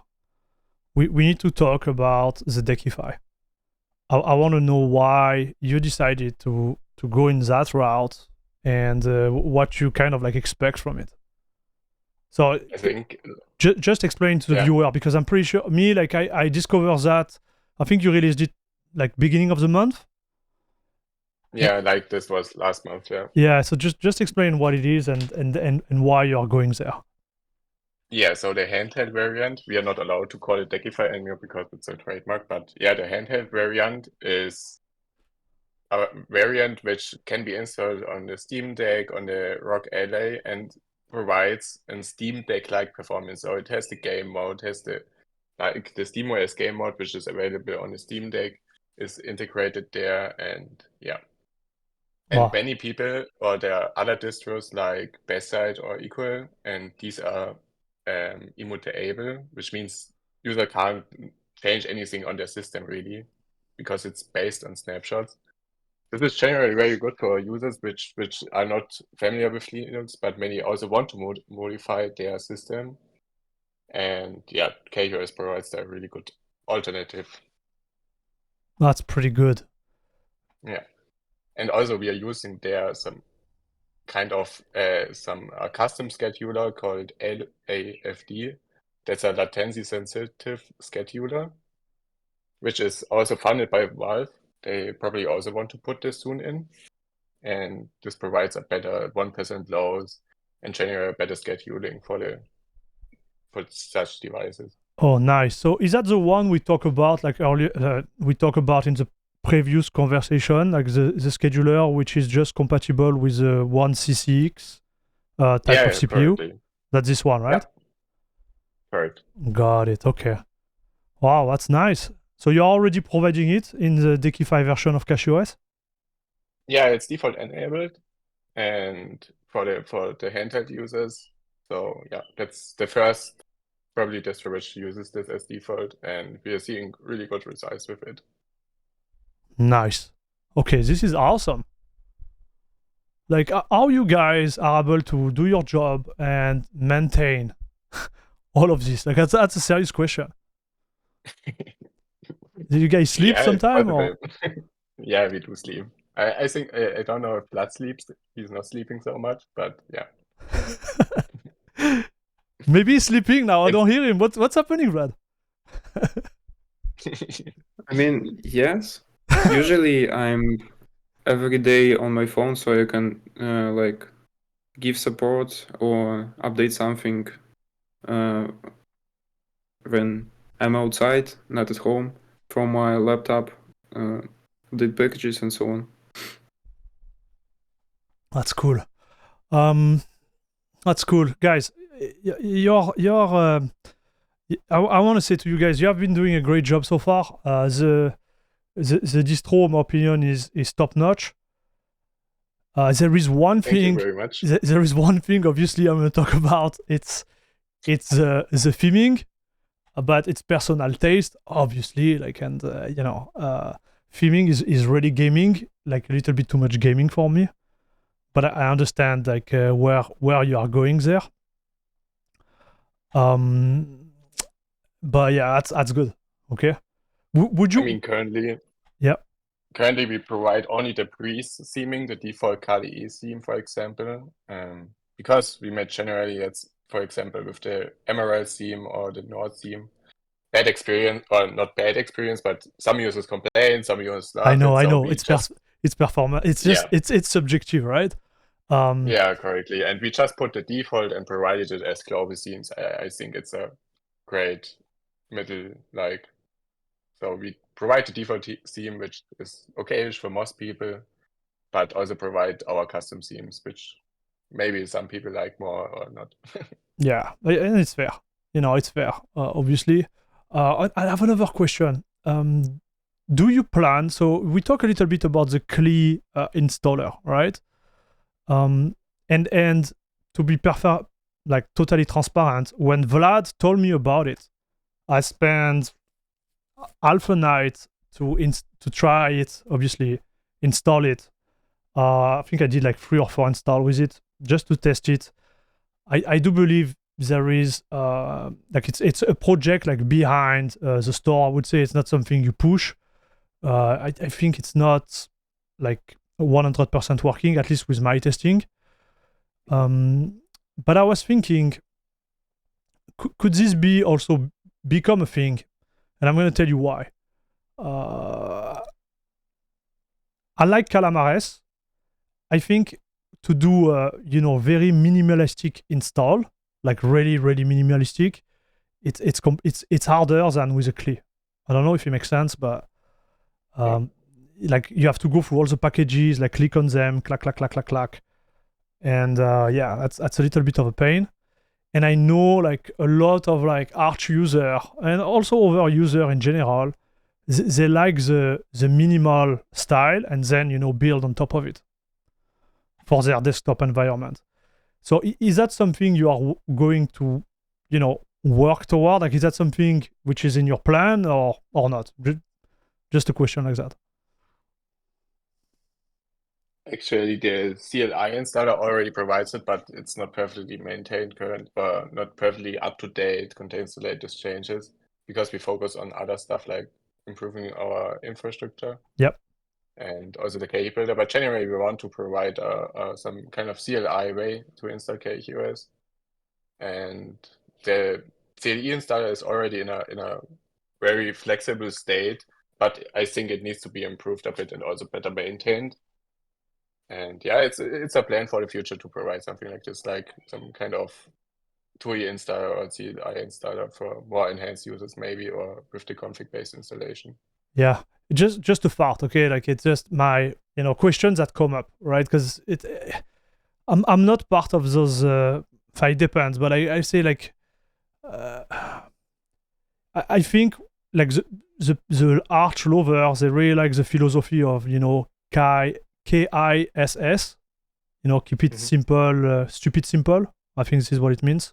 S1: We need to talk about the Deckify. I want to know why you decided to go in that route and what you kind of like expect from it. So
S3: I think
S1: just explain to the viewer, because I'm pretty sure I discovered that I think you released it like beginning of the month.
S3: Yeah, like this was last month. Yeah.
S1: Yeah. So just explain what it is and why you are going there.
S3: Yeah, so the handheld variant, we are not allowed to call it Deckify anymore because it's a trademark, but yeah, the handheld variant is a variant which can be installed on the Steam Deck, on the ROG Ally, and provides a Steam Deck-like performance. So it has the game mode, has the SteamOS game mode, which is available on the Steam Deck, is integrated there, and yeah. And many people, or there are other distros like Bestside or Equal, and these are immutable, which means user can't change anything on their system really, because it's based on snapshots. This is generally very good for users which are not familiar with Linux, but many also want to modify their system. And yeah, CachyOS provides a really good alternative.
S1: That's pretty good.
S3: Yeah, and also we are using there some kind of custom scheduler called LAFD. That's a latency sensitive scheduler, which is also funded by Valve. They probably also want to put this soon in. And this provides a better 1% loss and generate better scheduling for such devices.
S1: Oh, nice. So is that the one we talked about like earlier? We talked about in the previous conversation, like the scheduler, which is just compatible with the one CCX type of CPU.
S3: Correctly.
S1: That's this one, right?
S3: Yeah. Correct.
S1: Got it. Okay. Wow, that's nice. So you're already providing it in the Dekify version of CachyOS?
S3: Yeah, it's default enabled, and for the handheld users. So yeah, that's the first probably distro which uses this as default, and we are seeing really good results with it.
S1: Nice. Okay, this is awesome. Like, how you guys are able to do your job and maintain all of this? Like, that's a serious question. Do you guys sleep sometime? Or?
S3: Yeah, we do sleep. I think, I don't know if Vlad sleeps. He's not sleeping so much, but yeah.
S1: Maybe he's sleeping now. I don't hear him. What's happening, Vlad?
S2: I mean, yes. Usually I'm every day on my phone, so I can like give support or update something when I'm outside, not at home, from my laptop, update packages and so on.
S1: That's cool. That's cool, guys. I want to say to you guys, you have been doing a great job so far. The distro, in my opinion, is top notch. There is one thing.
S3: Thank you very much.
S1: There is one thing. Obviously, I'm going to talk about. It's the theming, but it's personal taste, obviously. Like, and theming is really gaming. Like a little bit too much gaming for me. But I understand like where you are going there. But yeah, that's good. Okay. Would you?
S3: I mean, currently.
S1: Yeah.
S3: Currently, we provide only the pre-theming, the default KDE theme, for example, because we met generally, that's for example, with the Emerald theme or the Nord theme, bad experience, or not bad experience, but some users complain, some users love
S1: I know.
S3: it.
S1: It's performance. It's just it's subjective, right?
S3: Yeah, correctly. And we just put the default and provided it as global themes. I think it's a great middle, like. So we provide the default theme, which is okay for most people, but also provide our custom themes, which maybe some people like more or not.
S1: Yeah, and it's fair. It's fair, obviously. I have another question. Do you plan, so we talk a little bit about the CLI installer, right? And to be perfect, like totally transparent, when Vlad told me about it, I spent half a night to try it, obviously, install it. I think I did like 3 or 4 install with it just to test it. I do believe there is like it's a project like behind the store. I would say it's not something you push. I think it's not like 100% working, at least with my testing. But I was thinking, could this be also become a thing? And I'm going to tell you why. I like Calamares. I think to do very minimalistic install, like really minimalistic, it's harder than with a CLI. I don't know if it makes sense, but like you have to go through all the packages, like click on them, clack, and that's a little bit of a pain. And I know like a lot of like Arch user and also other user in general, they like the minimal style and then build on top of it for their desktop environment. So is that something you are going to work toward? Like, is that something which is in your plan or not? Just a question like that.
S3: Actually, the CLI installer already provides it, but it's not perfectly maintained not perfectly up to date, contains the latest changes, because we focus on other stuff like improving our infrastructure.
S1: Yep.
S3: And also the KI builder. But generally, we want to provide some kind of CLI way to install CachyOS. And the CLI installer is already in a very flexible state, but I think it needs to be improved a bit and also better maintained. And yeah, it's a plan for the future to provide something like this, like some kind of TUI installer or CLI installer for more enhanced users maybe, or with the config-based installation.
S1: Yeah, just a thought, okay? Like it's just my questions that come up, right? Because I'm not part of those. It depends, but I say like I think like the Arch lovers, they really like the philosophy of KISS, keep it simple, stupid simple. I think this is what it means.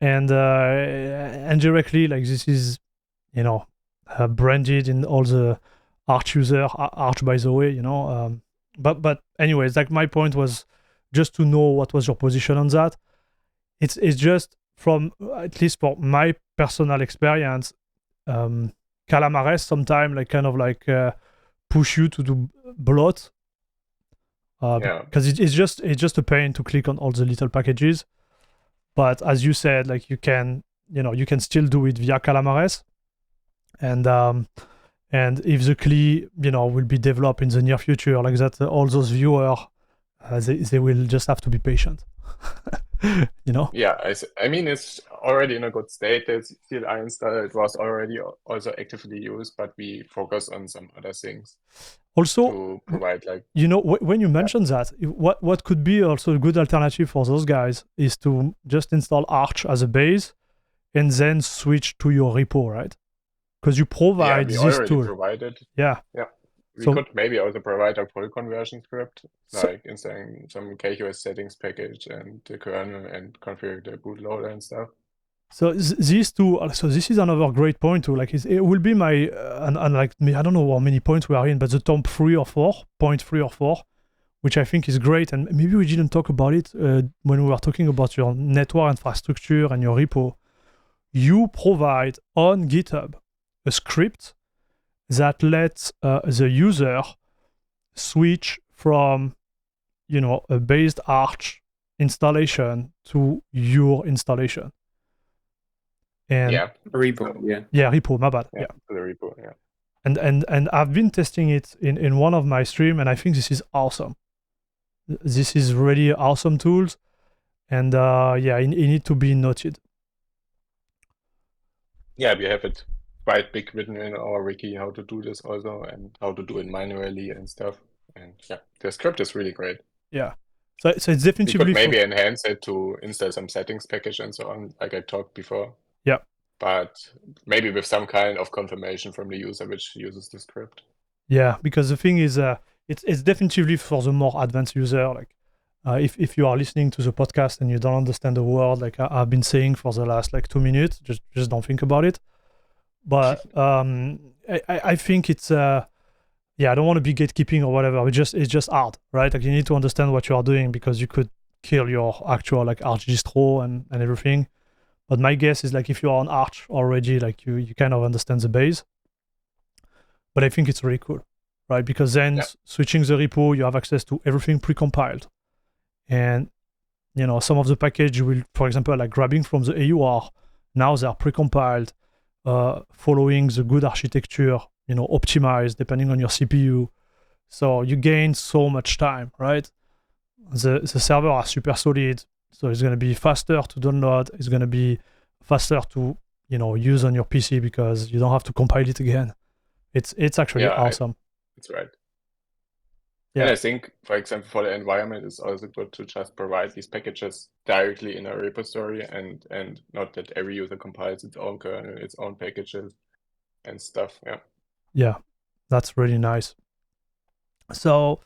S1: And directly, like this is, branded in all the Arch user. Arch, by the way, but anyways, like my point was just to know what was your position on that. It's just from, at least for my personal experience, Calamares sometimes like kind of like push you to do bloat. Because it's just a pain to click on all the little packages. But as you said, like you can still do it via Calamares, and if the CLI will be developed in the near future like that, all those viewers they will just have to be patient.
S3: Yeah, I mean it's already in a good state. The CLI installer, it was already also actively used, but we focus on some other things.
S1: Also,
S3: to provide like
S1: when you mention that, what could be also a good alternative for those guys is to just install Arch as a base and then switch to your repo, right? Because you provide this tool.
S3: Provided.
S1: Yeah.
S3: We could maybe also provide a full conversion script, like installing some CachyOS settings package and the kernel and configure the bootloader and stuff. So
S1: these two, so this is another great point too. Like it will be my, and like I don't know how many points we are in, but the top 3 or 4, point 3 or 4, which I think is great. And maybe we didn't talk about it when we were talking about your network infrastructure and your repo. You provide on GitHub a script that lets the user switch from, a based Arch installation to your installation. And
S2: repo,
S1: repo, my bad.
S3: The repo,
S1: And I've been testing it in one of my stream, and I think this is awesome. This is really awesome tools, and it need to be noted.
S3: Yeah, we have it quite big written in our wiki how to do this also, and how to do it manually and stuff. And the script is really great.
S1: Yeah. So it's definitely...
S3: We could maybe enhance it to install some settings package and so on, like I talked before.
S1: Yeah.
S3: But maybe with some kind of confirmation from the user which uses the script.
S1: Yeah, because the thing is, it's definitely for the more advanced user. Like, if you are listening to the podcast and you don't understand the word, like I've been saying for the last 2 minutes, just don't think about it. But I think it's I don't want to be gatekeeping or whatever. It's just hard, right? Like you need to understand what you are doing, because you could kill your actual Arch distro and everything. But my guess is if you're on Arch already, you kind of understand the base. But I think it's really cool, right? Because then switching the repo, you have access to everything precompiled. And, some of the package you will, for example, grabbing from the AUR, now they are precompiled, following the good architecture, optimized depending on your CPU. So you gain so much time, right? The server are super solid. So it's going to be faster to download. It's going to be faster to, use on your PC, because you don't have to compile it again. It's actually awesome.
S3: That's right.
S1: Yeah.
S3: And I think, for example, for the environment, it's also good to just provide these packages directly in a repository, and not that every user compiles its own kernel, its own packages and stuff.
S1: Yeah, that's really nice. So,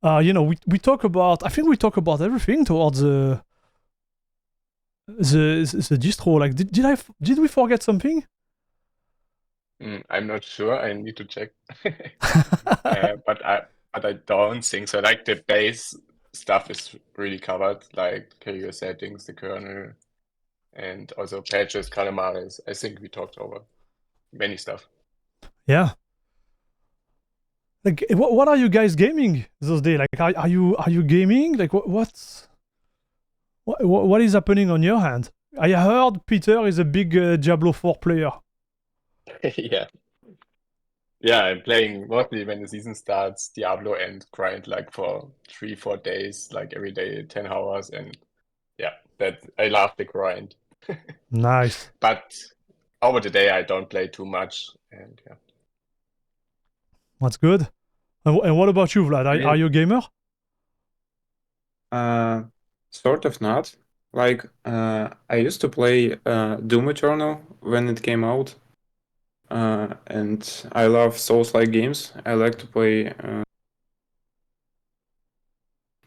S1: we talk about, I think we talk about everything towards the distro. Did we forget something?
S3: I'm not sure. I need to check. But but I don't think so. Like the base stuff is really covered, like CachyOS settings, the kernel, and also patches, calamares. I think we talked over many stuff.
S1: Yeah. Like, what are you guys gaming those days? Like, are you gaming? Like, what is happening on your hand? I heard Peter is a big Diablo 4 player.
S3: Yeah. Yeah, I'm playing mostly when the season starts, Diablo, and grind like for 3-4 days, like every day, 10 hours. And yeah, that I love the grind.
S1: Nice.
S3: But over the day, I don't play too much. And yeah.
S1: That's good. And what about you, Vlad? Are you a gamer?
S2: Sort of not. Like, I used to play Doom Eternal when it came out. And I love Souls-like games. I like to play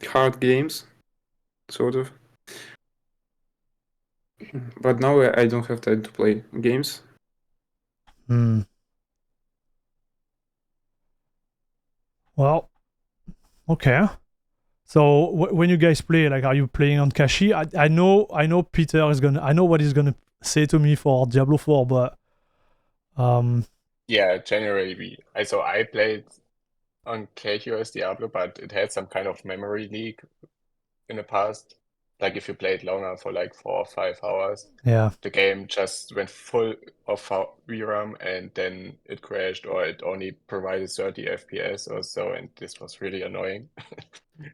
S2: hard games, sort of. But now I don't have time to play games.
S1: Well, okay. So when you guys play, like, are you playing on Cachy? I know Peter is gonna. I know what he's gonna say to me for Diablo 4, but
S3: yeah, generally I played on CachyOS Diablo, but it had some kind of memory leak in the past. Like if you played longer for like 4 or 5 hours,
S1: yeah.
S3: the game just went full of VRAM and then it crashed, or it only provided 30 FPS or so, and this was really annoying.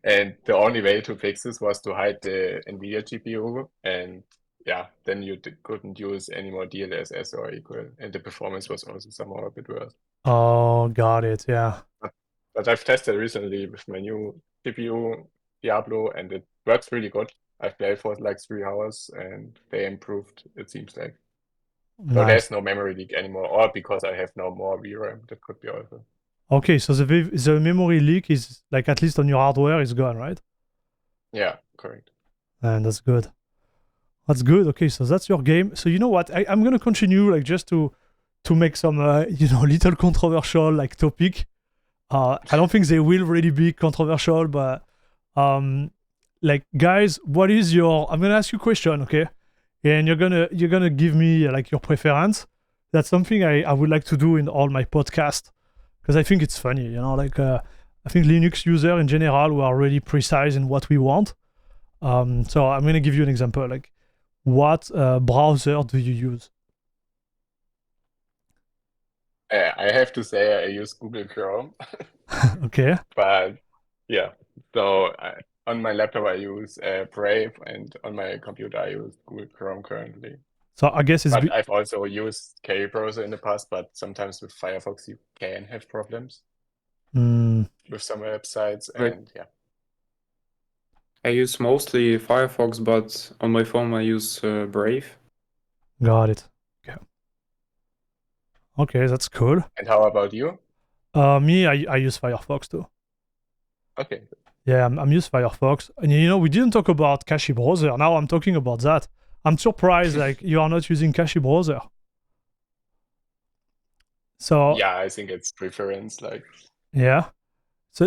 S3: And the only way to fix this was to hide the NVIDIA GPU, and yeah, then you couldn't use any more DLSS or equal, and the performance was also somehow a bit worse.
S1: Oh, got it. Yeah.
S3: But I've tested recently with my new GPU Diablo, and it works really good. I've played for like 3 hours, and they improved, it seems like. So
S1: Nice.
S3: there's no memory leak anymore, or because I have no more VRAM, that could be also.
S1: Okay, so the memory leak is, like, at least on your hardware, is gone, right?
S3: Yeah, correct.
S1: And that's good. That's good. Okay, so that's your game. So you know what? I'm gonna continue, like, just to make some little controversial, like, topic. I don't think they will really be controversial, but like, guys, what is your? I'm gonna ask you a question, okay? And you're gonna give me like your preference. That's something I would like to do in all my podcasts, because I think it's funny, like I think Linux user in general, we are really precise in what we want. So I'm gonna give you an example. Like, what browser do you use?
S3: I have to say I use Google Chrome.
S1: Okay.
S3: But yeah, so on my laptop I use Brave, and on my computer I use Google Chrome currently.
S1: So I guess it's.
S3: But I've also used Cary browser in the past, but sometimes with Firefox you can have problems with some websites,
S2: Right.
S3: and yeah.
S2: I use mostly Firefox, but on my phone I use Brave.
S1: Got it. Okay. Okay, that's cool.
S3: And how about you?
S1: Me, I use Firefox too.
S3: Okay.
S1: Yeah, I'm use Firefox. And we didn't talk about Cachy browser. Now I'm talking about that. I'm surprised like you are not using Cachy browser. So
S3: yeah, I think it's preference. Like
S1: yeah. So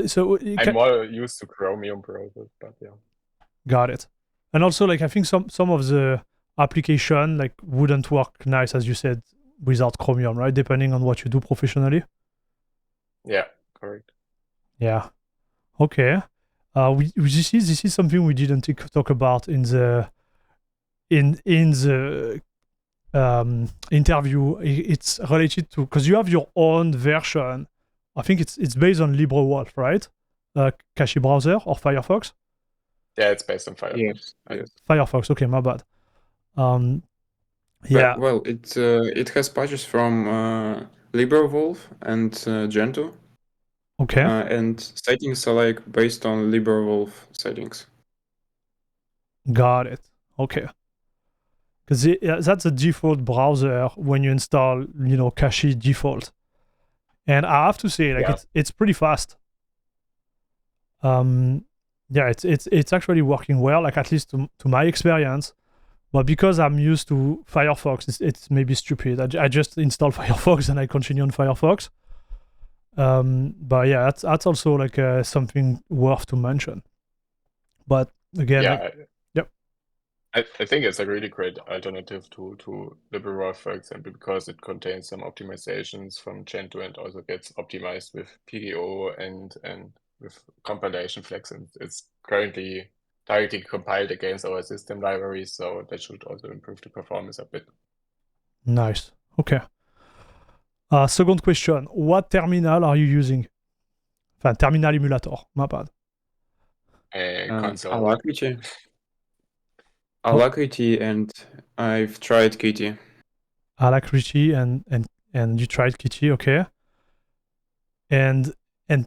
S3: I'm more used to Chromium browsers, but yeah.
S1: Got it. And also, like, I think some of the application like wouldn't work nice, as you said, without Chromium, right? Depending on what you do professionally.
S3: Yeah, correct.
S1: Yeah. Okay. This is something we didn't talk about in the interview. It's related to, because you have your own version. I think it's based on LibreWolf, right? Cachy browser or Firefox?
S3: Yeah, it's based on Firefox.
S2: Yes.
S1: Firefox. Okay, my bad. Yeah.
S2: Well, it has patches from LibreWolf and Gentoo.
S1: Okay.
S2: And settings are like based on LibreWolf settings.
S1: Got it. Okay. Because that's a default browser when you install, Cachy default. And I have to say, like, it's pretty fast. Yeah, it's actually working well, like, at least to my experience. But because I'm used to Firefox, it's maybe stupid. I just install Firefox and I continue on Firefox. But yeah, that's also like something worth to mention. But again,
S3: Yeah,
S1: like, yep.
S3: I think it's a really great alternative to LibreWolf, for example, because it contains some optimizations from Gentoo and also gets optimized with PDO and with compilation flags, and it's currently directly compiled against our system libraries, so that should also improve the performance a bit.
S1: Nice. Okay. Second question. What terminal are you using? Enfin, terminal emulator, my bad.
S3: Console.
S2: Alacrity. Alacrity, and I've tried Kitty.
S1: Alacrity and you tried Kitty, okay. And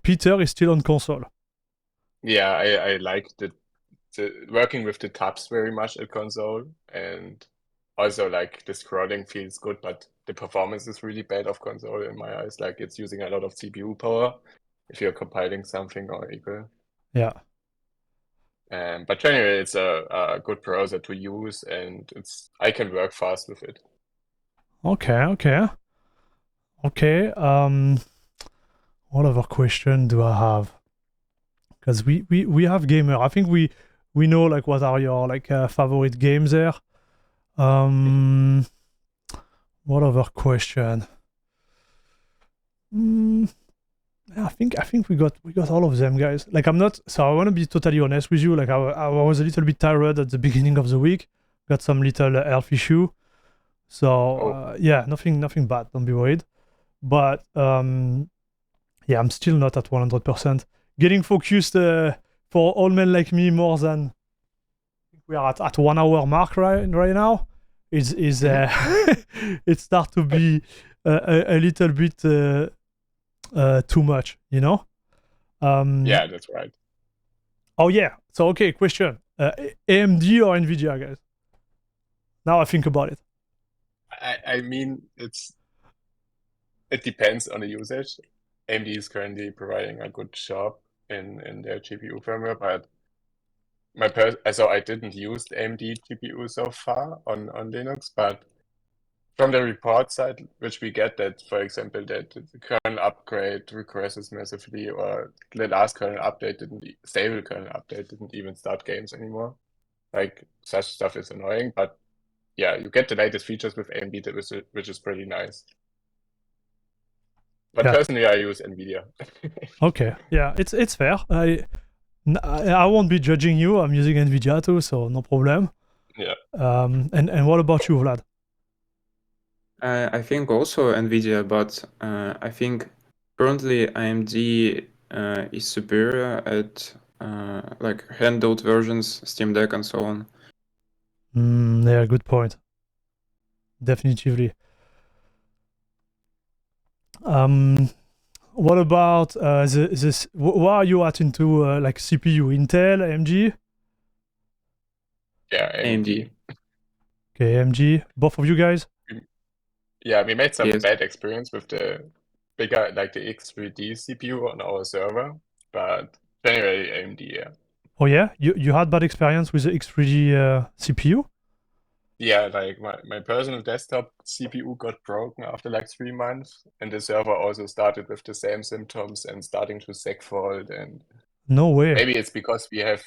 S1: Peter is still on console.
S3: Yeah, I like the working with the tabs very much at console, and also like the scrolling feels good, but the performance is really bad of console in my eyes. Like it's using a lot of CPU power if you're compiling something or equal.
S1: Yeah.
S3: But generally, it's a good browser to use, and I can work fast with it.
S1: Okay. What other question do I have? Because we have gamer. I think we know like what are your like favorite games there. What other question? I think we got all of them, guys. Like I want to be totally honest with you. Like I was a little bit tired at the beginning of the week. Got some little health issue. So yeah, nothing bad. Don't be worried. But yeah, I'm still not at 100%. Getting focused for all men like me more than we are at 1 hour mark right now. Is it start to be a little bit too much, you know?
S3: Yeah, that's right.
S1: Oh yeah. So okay, question: AMD or Nvidia, guys? Now I think about it.
S3: I mean, it depends on the usage. AMD is currently providing a good job in their GPU firmware, but so I didn't use the AMD GPU so far on Linux, but from the report side, which we get that, for example, that the kernel upgrade regresses massively, or the last kernel update stable kernel update didn't even start games anymore. Like such stuff is annoying, but yeah, you get the latest features with AMD, which is pretty nice. But
S1: Yeah.
S3: personally, I use NVIDIA.
S1: Okay. Yeah, it's fair. I won't be judging you. I'm using Nvidia too, so no problem.
S3: Yeah.
S1: And what about you, Vlad?
S2: I think also NVIDIA, but I think currently AMD is superior at like handheld versions, Steam Deck, and so on.
S1: Yeah, good point. Definitively. What about this? What are you at into like CPU? Intel, AMG?
S3: Yeah, AMD.
S1: Okay, AMG. Both of you guys?
S3: Yeah, we made some
S2: Yes.
S3: bad experience with the bigger, like the X3D CPU on our server, but generally AMD, yeah.
S1: Oh yeah, you had bad experience with the X3D CPU?
S3: Yeah, like my personal desktop CPU got broken after like 3 months, and the server also started with the same symptoms and starting to segfault, and
S1: No way.
S3: maybe it's because we have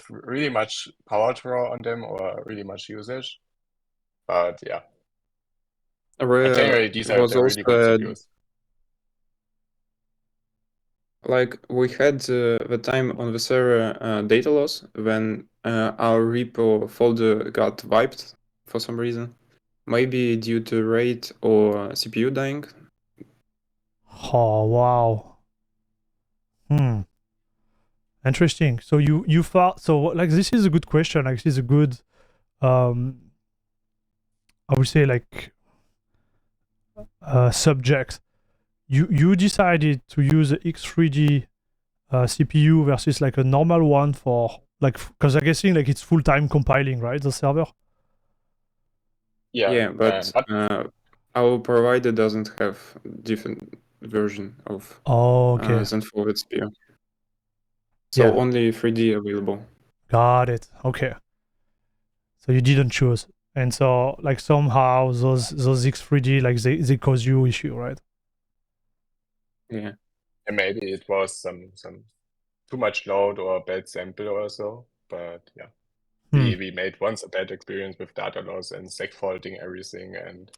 S3: really much power draw on them or really much usage. But yeah. But generally these are
S2: Was
S3: the really good
S2: also
S3: CPUs.
S2: like we had the time on the server data loss when our repo folder got wiped for some reason. Maybe due to RAID or CPU dying.
S1: Oh wow. Interesting. So you thought so like this is a good question. Like this is a good I would say like subject. You decided to use the X3D CPU versus like a normal one for like because I'm guessing like it's full time compiling, right? The server.
S2: Yeah, but our provider doesn't have different version of
S1: okay.
S2: Zen forward spear. So only 3D available.
S1: Got it. Okay. So you didn't choose. And so like somehow those X3D like they cause you issue, right?
S2: Yeah.
S3: And maybe it was some too much load or a bad sample or so, but yeah. We made once a bad experience with data loss and segfaulting everything, and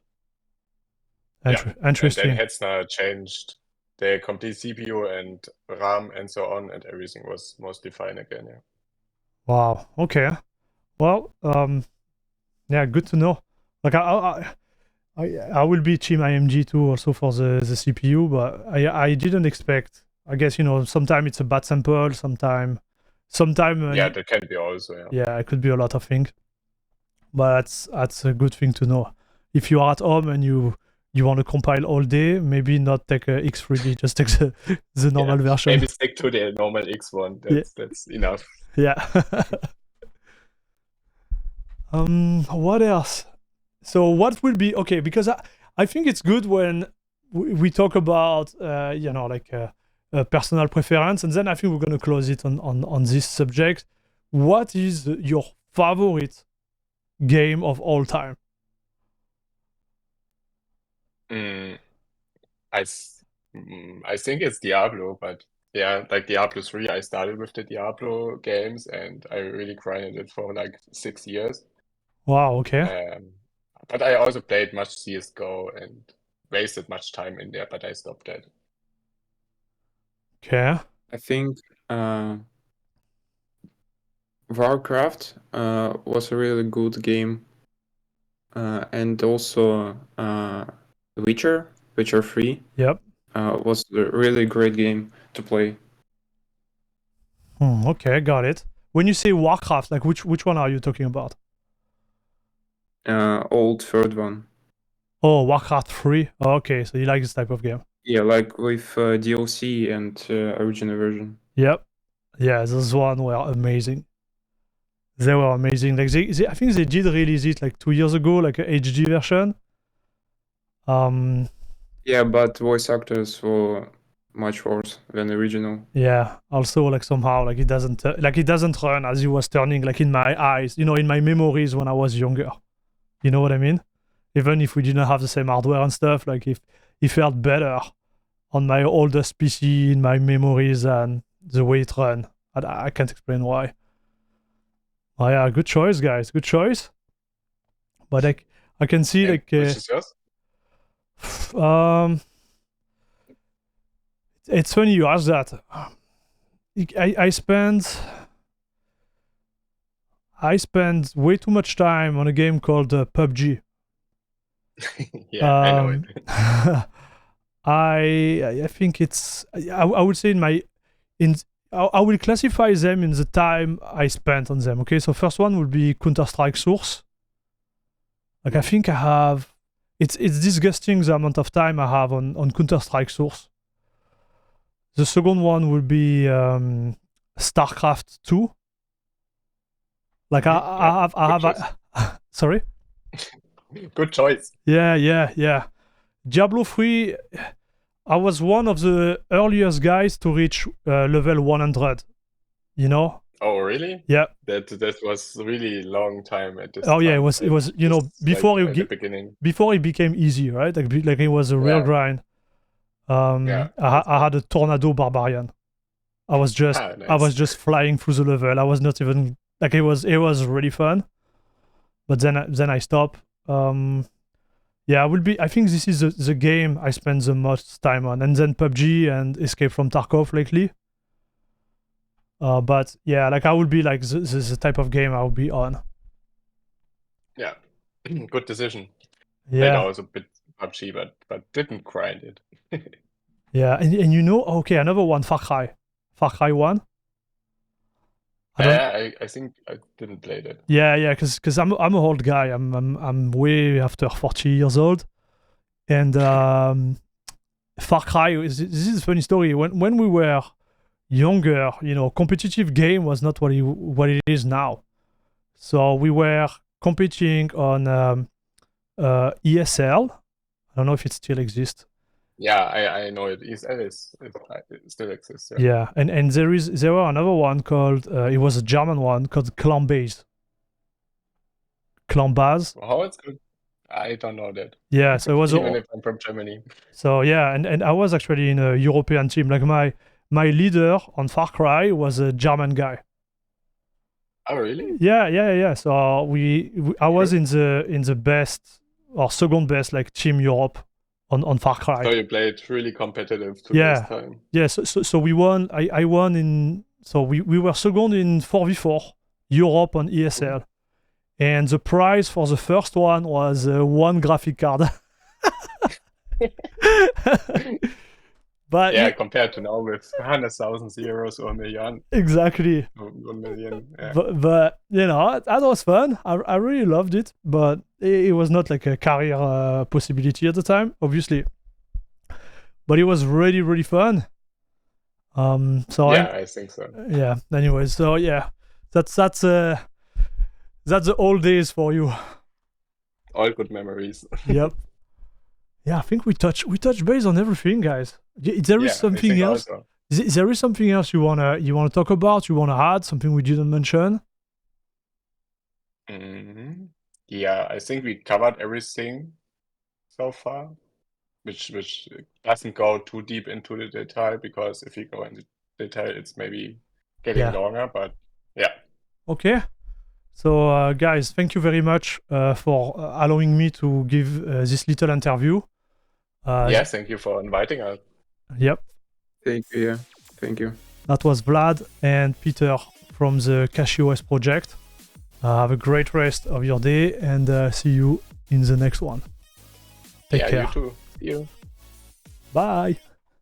S1: Interesting.
S3: and then Hetzner changed the complete CPU and RAM and so on, and everything was mostly fine again. Yeah.
S1: Wow. Okay. Well, yeah, good to know. Like I will be Team IMG too, also for the CPU, but I didn't expect. I guess sometimes it's a bad sample, sometime.
S3: Yeah, that can be also. Yeah.
S1: Yeah, it could be a lot of things, but that's a good thing to know. If you are at home and you want to compile all day, maybe not take a X3D, just take the normal version.
S3: Maybe stick to the normal X1. That's enough.
S1: Yeah. What else? So what will be okay? Because I think it's good when we talk about personal preference, and then I think we're gonna close it on this subject. What is your favorite game of all time?
S3: I think it's Diablo, but yeah, like Diablo 3, I started with the Diablo games and I really grinded it for like 6 years.
S1: Wow, okay.
S3: But I also played much CSGO and wasted much time in there, but I stopped that.
S1: Okay.
S2: I think Warcraft was a really good game, and also Witcher 3.
S1: Yep.
S2: Was a really great game to play.
S1: Okay, got it. When you say Warcraft, like which one are you talking about?
S2: Old third one.
S1: Oh, Warcraft 3. Oh, okay, so you like this type of game?
S2: Yeah, like with DLC and original version.
S1: Yep. Yeah, those ones were amazing. They were amazing. Like I think they did release it like 2 years ago, like a HD version.
S2: Yeah, but voice actors were much worse than the original.
S1: Yeah. Also, like somehow, like it doesn't run as it was turning, like in my eyes, in my memories when I was younger. You know what I mean? Even if we didn't have the same hardware and stuff, like if it felt better on my oldest PC in my memories and the way it ran. I can't explain why. Oh yeah, good choice, guys. Good choice. But I can see like.
S3: Which is yours?
S1: It's funny you ask that. I spend way too much time on a game called PUBG.
S3: Yeah, I know it.
S1: I think it's I would say I will classify them in the time I spent on them. Okay, so first one would be Counter-Strike Source. Like I think I have it's disgusting the amount of time I have on Counter-Strike Source. The second one would be StarCraft 2. Like I have sorry?
S3: Good choice.
S1: Yeah. Diablo 3, I was one of the earliest guys to reach level 100. You know?
S3: Oh, really?
S1: Yeah.
S3: That was really long time at this.
S1: Oh yeah,
S3: time.
S1: it was before
S3: like the beginning.
S1: Before it became easy, right? Like it was a real grind. I had a Tornado Barbarian. I was just flying through the level. I was not even like it was really fun. But then I stopped. Yeah, I think this is the game I spend the most time on, and then PUBG and Escape from Tarkov lately. But yeah, like I would be like the type of game I would be on.
S3: Yeah, good decision.
S1: Yeah,
S3: I was a bit PUBG, but didn't grind it.
S1: Yeah, and okay, another one, Far Cry 1.
S3: I think I didn't play that.
S1: Yeah, because I'm an old guy. I'm way after 40 years old, and Far Cry. This is a funny story. When we were younger, competitive game was not what it is now. So we were competing on ESL. I don't know if it still exists.
S3: Yeah, I know it. It still exists.
S1: Yeah, and there were another one called it was a German one called Clan Base.
S3: How it's good? I don't know that.
S1: Yeah, so it was
S3: Even if I'm from Germany.
S1: so yeah, and I was actually in a European team. Like my leader on Far Cry was a German guy.
S3: Oh, really?
S1: Yeah. So I was in the best or second best like team Europe on Far Cry.
S3: So you played really competitive to
S1: Yeah.
S3: this time.
S1: Yeah, so we won. I won in. So we were second in 4v4 Europe on ESL, and the prize for the first one was one graphic card. But
S3: Yeah, compared to now with 100,000 euros or a million.
S1: exactly.
S3: 1 million. Yeah.
S1: But you know that was fun. I really loved it, but it was not like a career possibility at the time, obviously. But it was really fun. So
S3: Yeah, I think so.
S1: yeah. Anyway, so yeah, that's the old days for you.
S3: All good memories.
S1: Yep. Yeah, I think we touched base on everything, guys. There is
S3: I
S1: something
S3: think
S1: else.
S3: also.
S1: There is something else you wanna talk about? You wanna add something we didn't mention?
S3: Yeah, I think we covered everything so far, which doesn't go too deep into the detail, because if you go into detail, it's maybe getting
S1: Yeah.
S3: longer. But yeah,
S1: Okay. So, guys, thank you very much for allowing me to give this little interview.
S3: yeah, thank you for inviting us.
S1: Yep.
S2: Thank you. Yeah. Thank you.
S1: That was Vlad and Peter from the CachyOS project. Have a great rest of your day, and see you in the next one. Take care.
S3: You too. See you.
S1: Bye.